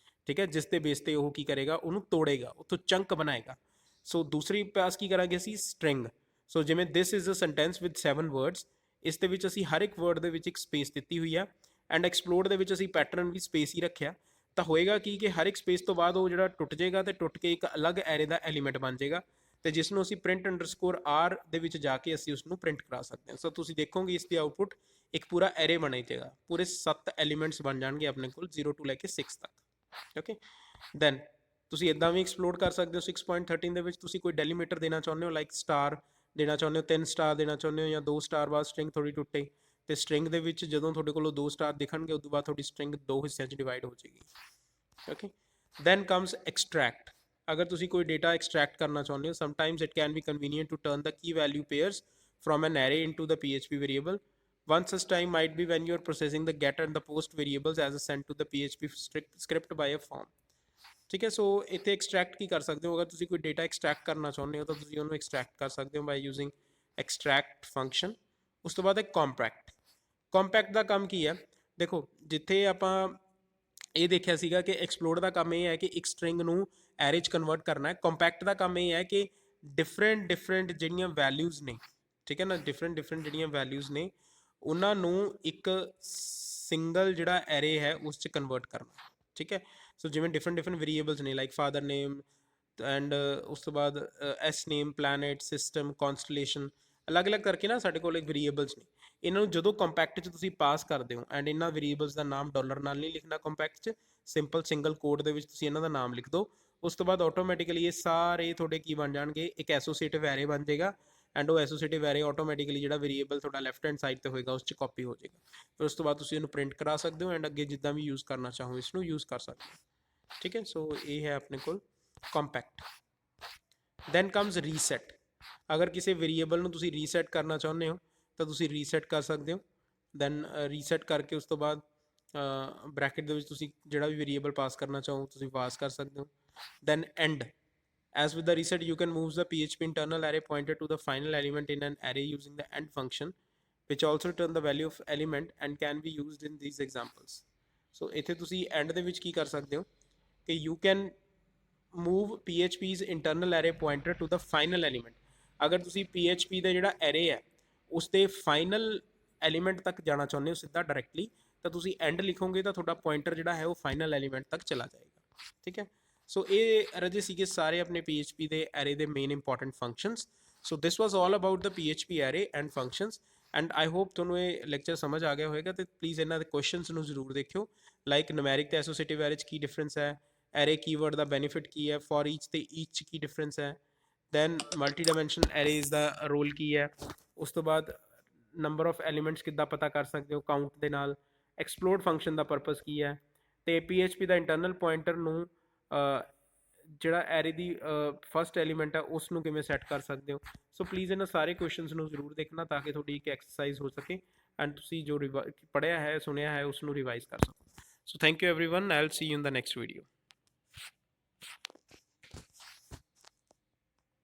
A: ਠੀਕ ਹੈ, ਜਿਸ ਦੇ ਬੇਸ ਤੇ ਉਹ ਕੀ ਕਰੇਗਾ, ਉਹਨੂੰ ਤੋੜੇਗਾ, ਉੱਥੋਂ ਚੰਕ ਬਣਾਏਗਾ। ਸੋ ਦੂਸਰੀ ਪਾਸ ਕੀ ਕਰਾਂਗੇ ਅਸੀਂ, ਸਟਰਿੰਗ। ਸੋ ਜਿਵੇਂ this is a sentence with 7 words, ਇਸ ਦੇ ਵਿੱਚ ਅਸੀਂ ਹਰ ਇੱਕ ਵਰਡ ਦੇ ਵਿੱਚ ਇੱਕ ਸਪੇਸ ਦਿੱਤੀ ਹੋਈ ਆ ਐਂਡ ਐਕਸਪਲੋਡ ਦੇ ਵਿੱਚ ਅਸੀਂ ਪੈਟਰਨ ਵੀ ਸਪੇਸ ਹੀ ਰੱਖਿਆ। ਤਾਂ ਹੋਏਗਾ ਕਿ ਹਰ ਇੱਕ ਸਪੇਸ ਤੋਂ ਬਾਅਦ ਉਹ ਜਿਹੜਾ ਟੁੱਟ ਜਾਏਗਾ ਤੇ ਟੁੱਟ ਕੇ ਇੱਕ ਅਲੱਗ ਐਰੇ ਦਾ ਐਲੀਮੈਂਟ ਬਣ ਜਾਏਗਾ ਤੇ ਜਿਸ ਨੂੰ ਅਸੀਂ ਪ੍ਰਿੰਟ ਅੰਡਰਸਕੋਰ ਆਰ ਦੇ ਵਿੱਚ ਜਾ ਕੇ ਅਸੀਂ ਉਸ ਨੂੰ ਪ੍ਰਿੰਟ ਕਰਾ ਸਕਦੇ ਹਾਂ। ਸੋ ਤੁਸੀਂ ਦੇਖੋਗੇ ਇਸ ਦੀ ਆਊਟਪੁੱਟ ਇੱਕ ਪੂਰਾ ਐਰੇ ਬਣ ਜਾਏਗਾ, ਪੂਰੇ 7 ਐਲੀਮੈਂਟਸ ਬਣ ਜਾਣਗੇ ਆਪਣੇ ਕੋਲ 0 ਤੋਂ ਲੈ ਕੇ 6 ਤੱਕ। ਓਕੇ, ਦੈਨ ਤੁਸੀਂ ਇਦਾਂ ਵੀ ਐਕਸਪਲੋਰ ਕਰ ਸਕਦੇ ਹੋ। 6.13 ਦੇ ਵਿੱਚ ਤੁਸੀਂ ਕੋਈ ਡੈਲੀਮੀਟਰ ਦੇਣਾ ਚਾਹੁੰਦੇ ਹੋ, ਲਾਈਕ ਸਟਾਰ ਦੇਣਾ ਚਾਹੁੰਦੇ ਹੋ, 3 ਸਟਾਰ ਦੇਣਾ ਚਾਹੁੰਦੇ ਹੋ ਜਾਂ 2 ਸਟਾਰ ਬਾਅਦ ਸਟਰਿੰਗ ਥੋੜੀ ਟੁੱਟੇ ਤੇ ਸਟਰਿੰਗ ਦੇ ਵਿੱਚ ਜਦੋਂ ਤੁਹਾਡੇ ਕੋਲ 2 ਸਟਾਰ ਦਿਖਣਗੇ ਉਸ ਤੋਂ ਬਾਅਦ ਤੁਹਾਡੀ ਸਟਰਿੰਗ 2 ਹਿੱਸਿਆਂ 'ਚ ਡਿਵਾਈਡ ਹੋ ਜਾਏਗੀ। Okay, then comes extract. ਅਗਰ ਤੁਸੀਂ ਕੋਈ ਡੇਟਾ ਐਕਸਟਰੈਕਟ ਕਰਨਾ ਚਾਹੁੰਦੇ ਹੋ, sometimes it can be convenient to turn the key value pairs from an array into the PHP variable. One such time might be when you are processing the get and the post variables as a sent to the PHP script by a form. ਠੀਕ ਹੈ, ਸੋ ਇੱਥੇ extract ਕੀ ਕਰ ਸਕਦੇ ਹੋ, ਅਗਰ ਤੁਸੀਂ ਕੋਈ data extract ਕਰਨਾ ਚਾਹੁੰਦੇ ਹੋ ਤਾਂ ਤੁਸੀਂ ਉਹਨੂੰ ਐਕਸਟਰੈਕਟ ਕਰ ਸਕਦੇ ਹੋ ਬਾਈ ਯੂਜ਼ਿੰਗ ਐਕਸਟਰੈਕਟ ਫੰਕਸ਼ਨ। ਉਸ ਤੋਂ ਬਾਅਦ ਹੈ ਕੰਪੈਕਟ। ਕੰਪੈਕਟ ਦਾ ਕੰਮ ਕੀ ਹੈ, ਦੇਖੋ ਜਿੱਥੇ ਆਪਾਂ ਇਹ ਦੇਖਿਆ ਸੀਗਾ ਕਿ ਐਕਸਪਲੋਡ ਦਾ ਕੰਮ ਇਹ ਹੈ ਕਿ ਇੱਕ ਸਟਰਿੰਗ ਨੂੰ ਐਰੇ 'ਚ ਕਨਵਰਟ ਕਰਨਾ ਹੈ, ਕੰਪੈਕਟ ਦਾ ਕੰਮ ਇਹ ਹੈ ਕਿ ਡਿਫਰੈਂਟ ਜਿਹੜੀਆਂ ਵੈਲਿਊਜ਼ ਨੇ, ਠੀਕ ਹੈ ਨਾ, ਡਿਫਰੈਂਟ ਜਿਹੜੀਆਂ ਵੈਲਿਊਜ਼ ਨੇ ਉਹਨਾਂ ਨੂੰ ਇੱਕ ਸਿੰਗਲ ਜਿਹੜਾ ਐਰੇ ਹੈ ਉਸ 'ਚ ਕਨਵਰਟ ਕਰਨਾ, ਠੀਕ ਹੈ। ਸੋ ਜਿਵੇਂ ਡਿਫਰੈਂਟ ਵੇਰੀਏਬਲਸ ਨੇ ਲਾਈਕ ਫਾਦਰ ਨੇਮ ਐਂਡ ਉਸ ਤੋਂ ਬਾਅਦ ਐਸ ਨੇਮ, ਪਲੈਨਟ, ਸਿਸਟਮ, ਕੌਨਸਟਲੇਸ਼ਨ, ਅਲੱਗ-ਅਲੱਗ ਕਰਕੇ ਨਾ ਸਾਡੇ ਕੋਲ ਇੱਕ ਵੇਰੀਏਬਲਸ ਨੇ। ਇਹਨਾਂ ਨੂੰ ਜਦੋਂ ਕੰਪੈਕਟ 'ਚ ਤੁਸੀਂ ਪਾਸ ਕਰਦੇ ਹੋ ਐਂਡ ਇਹਨਾਂ ਵੇਰੀਏਬਲਸ ਦਾ ਨਾਮ ਡਾਲਰ ਨਾਲ ਨਹੀਂ ਲਿਖਣਾ ਕੰਪੈਕਟ 'ਚ, ਸਿੰਪਲ ਸਿੰਗਲ ਕੋਡ ਦੇ ਵਿੱਚ ਤੁਸੀਂ ਇਹਨਾਂ ਦਾ ਨਾਮ ਲਿਖ ਦਿਓ। ਉਸ ਤੋਂ ਬਾਅਦ ਆਟੋਮੈਟਿਕਲੀ ਇਹ ਸਾਰੇ ਤੁਹਾਡੇ ਕੀ ਬਣ ਜਾਣਗੇ, ਇੱਕ ਐਸੋਸੀਏਟਿਵ ਐਰੇ ਬਣ ਜਾਏਗਾ ਐਂਡ ਉਹ ਐਸੋਸੀਏਟਿਵ ਐਰੇ ਆਟੋਮੈਟਿਕਲੀ ਜਿਹੜਾ ਵੇਰੀਏਬਲ ਤੁਹਾਡਾ ਲੈਫਟ ਹੈਂਡ ਸਾਈਡ ਤੇ ਹੋਏਗਾ ਉਸ 'ਚ ਕਾਪੀ ਹੋ ਜਾਏਗਾ। ਫਿਰ ਉਸ ਤੋਂ ਬਾਅਦ ਤੁਸੀਂ ਇਹਨੂੰ ਪ੍ਰਿੰਟ ਕਰਾ ਸਕਦੇ ਹੋ ਐਂਡ ਅੱਗੇ ਜਿੱਦਾਂ ਵੀ ਯੂਜ਼ ਕਰਨਾ ਚਾਹੋ ਇਸ ਨੂੰ ਯੂਜ਼ ਕਰ ਸਕਦੇ ਹੋ, ਠੀਕ ਹੈ। ਸੋ ਇਹ ਹੈ ਆਪਣੇ ਕੋਲ ਕੰਪੈਕਟ। Then comes reset. ਅਗਰ ਕਿਸੇ ਵੇਰੀਏਬਲ ਨੂੰ ਤੁਸੀਂ ਰੀਸੈਟ ਕਰਨਾ ਚਾਹੁੰਦੇ ਹੋ ਤਾਂ ਤੁਸੀਂ ਰੀਸੈਟ ਕਰ ਸਕਦੇ ਹੋ। ਦੈਨ ਰੀਸੈਟ ਕਰਕੇ ਉਸ ਤੋਂ ਬਾਅਦ ਬ੍ਰੈਕਟ ਦੇ ਵਿੱਚ ਤੁਸੀਂ ਜਿਹੜਾ ਵੀ ਵੇਰੀਏਬਲ ਪਾਸ ਕਰਨਾ ਚਾਹੋ ਤੁਸੀਂ ਪਾਸ ਕਰ ਸਕਦੇ ਹੋ। Then end. As with the reset, you can move the PHP internal array pointer to the final element in an array using the end function, which also return the value of element and can be used in these examples. So ਇੱਥੇ ਤੁਸੀਂ end ਦੇ ਵਿੱਚ ਕੀ ਕਰ ਸਕਦੇ ਹੋ ਕਿ you can move PHP's internal array pointer to the final element. ਅਗਰ ਤੁਸੀਂ PHP ਦਾ ਜਿਹੜਾ array ਹੈ ਉਸ ਦੇ final element ਤੱਕ ਜਾਣਾ ਚਾਹੁੰਦੇ ਹੋ ਸਿੱਧਾ ਡਾਇਰੈਕਟਲੀ, ਤਾਂ ਤੁਸੀਂ end ਲਿਖੋਗੇ ਤਾਂ ਤੁਹਾਡਾ pointer ਜਿਹੜਾ ਹੈ ਉਹ final element ਤੱਕ ਚਲਾ ਜਾਏਗਾ, ਠੀਕ ਹੈ। ਸੋ ਇਹ ਰਜੇ ਸੀਗੇ ਸਾਰੇ ਆਪਣੇ PHP ਦੇ ਐਰੇ ਦੇ main important functions. So this was all about the PHP array and functions and I hope ਤੁਹਾਨੂੰ ਇਹ ਲੈਕਚਰ ਸਮਝ ਆ ਗਿਆ ਹੋਵੇਗਾ ਤੇ ਪਲੀਜ਼ ਇਹਨਾਂ ਦੇ ਕੁਐਸਚਨਸ ਨੂੰ ਜ਼ਰੂਰ ਦੇਖਿਓ, ਲਾਈਕ ਨੂਮੈਰਿਕ ਤੇ ਐਸੋਸੀਏਟਿਵ ਐਰੇ 'ਚ ਕੀ ਡਿਫਰੈਂਸ ਹੈ, ਐਰੇ ਕੀਵਰਡ ਦਾ ਬੈਨੀਫਿਟ ਕੀ ਹੈ, ਫॉर ਈਚ ਤੇ ਈਚ 'ਚ ਕੀ ਡਿਫਰੈਂਸ ਹੈ, ਦੈਨ ਮਲਟੀ ਡਾਇਮੈਂਸ਼ਨਲ ਐਰੇਜ਼ ਦਾ ਰੋਲ ਕੀ ਹੈ, ਉਸ ਤੋਂ ਬਾਅਦ ਨੰਬਰ ਆਫ ਐਲੀਮੈਂਟਸ ਕਿੱਦਾਂ ਪਤਾ ਕਰ ਸਕਦੇ ਹੋ ਕਾਊਂਟ ਦੇ ਨਾਲ, ਐਕਸਪਲੋਡ ਫੰਕਸ਼ਨ ਦਾ ਪਰਪਸ ਕੀ ਹੈ ਤੇ PHP ਦਾ ਇੰਟਰਨਲ ਪੁਆਇੰਟਰ ਨੂੰ ਜਿਹੜਾ ਐਰੇ ਦੀ ਫਸਟ ਐਲੀਮੈਂਟ ਹੈ ਉਸ ਨੂੰ ਕਿਵੇਂ ਸੈੱਟ ਕਰ ਸਕਦੇ ਹੋ। ਸੋ ਪਲੀਜ਼ ਇਹਨਾਂ ਸਾਰੇ ਕੁਐਸਚਨਸ ਨੂੰ ਜ਼ਰੂਰ ਦੇਖਣਾ ਤਾਂ ਕਿ ਤੁਹਾਡੀ ਇੱਕ ਐਕਸਰਸਾਈਜ਼ ਹੋ ਸਕੇ ਐਂਡ ਤੁਸੀਂ ਜੋ ਪੜ੍ਹਿਆ ਹੈ ਸੁਣਿਆ ਹੈ ਉਸ ਨੂੰ ਰਿਵਾਈਜ਼ ਕਰ ਸਕੋ। So thank you everyone, I will see you in the next video.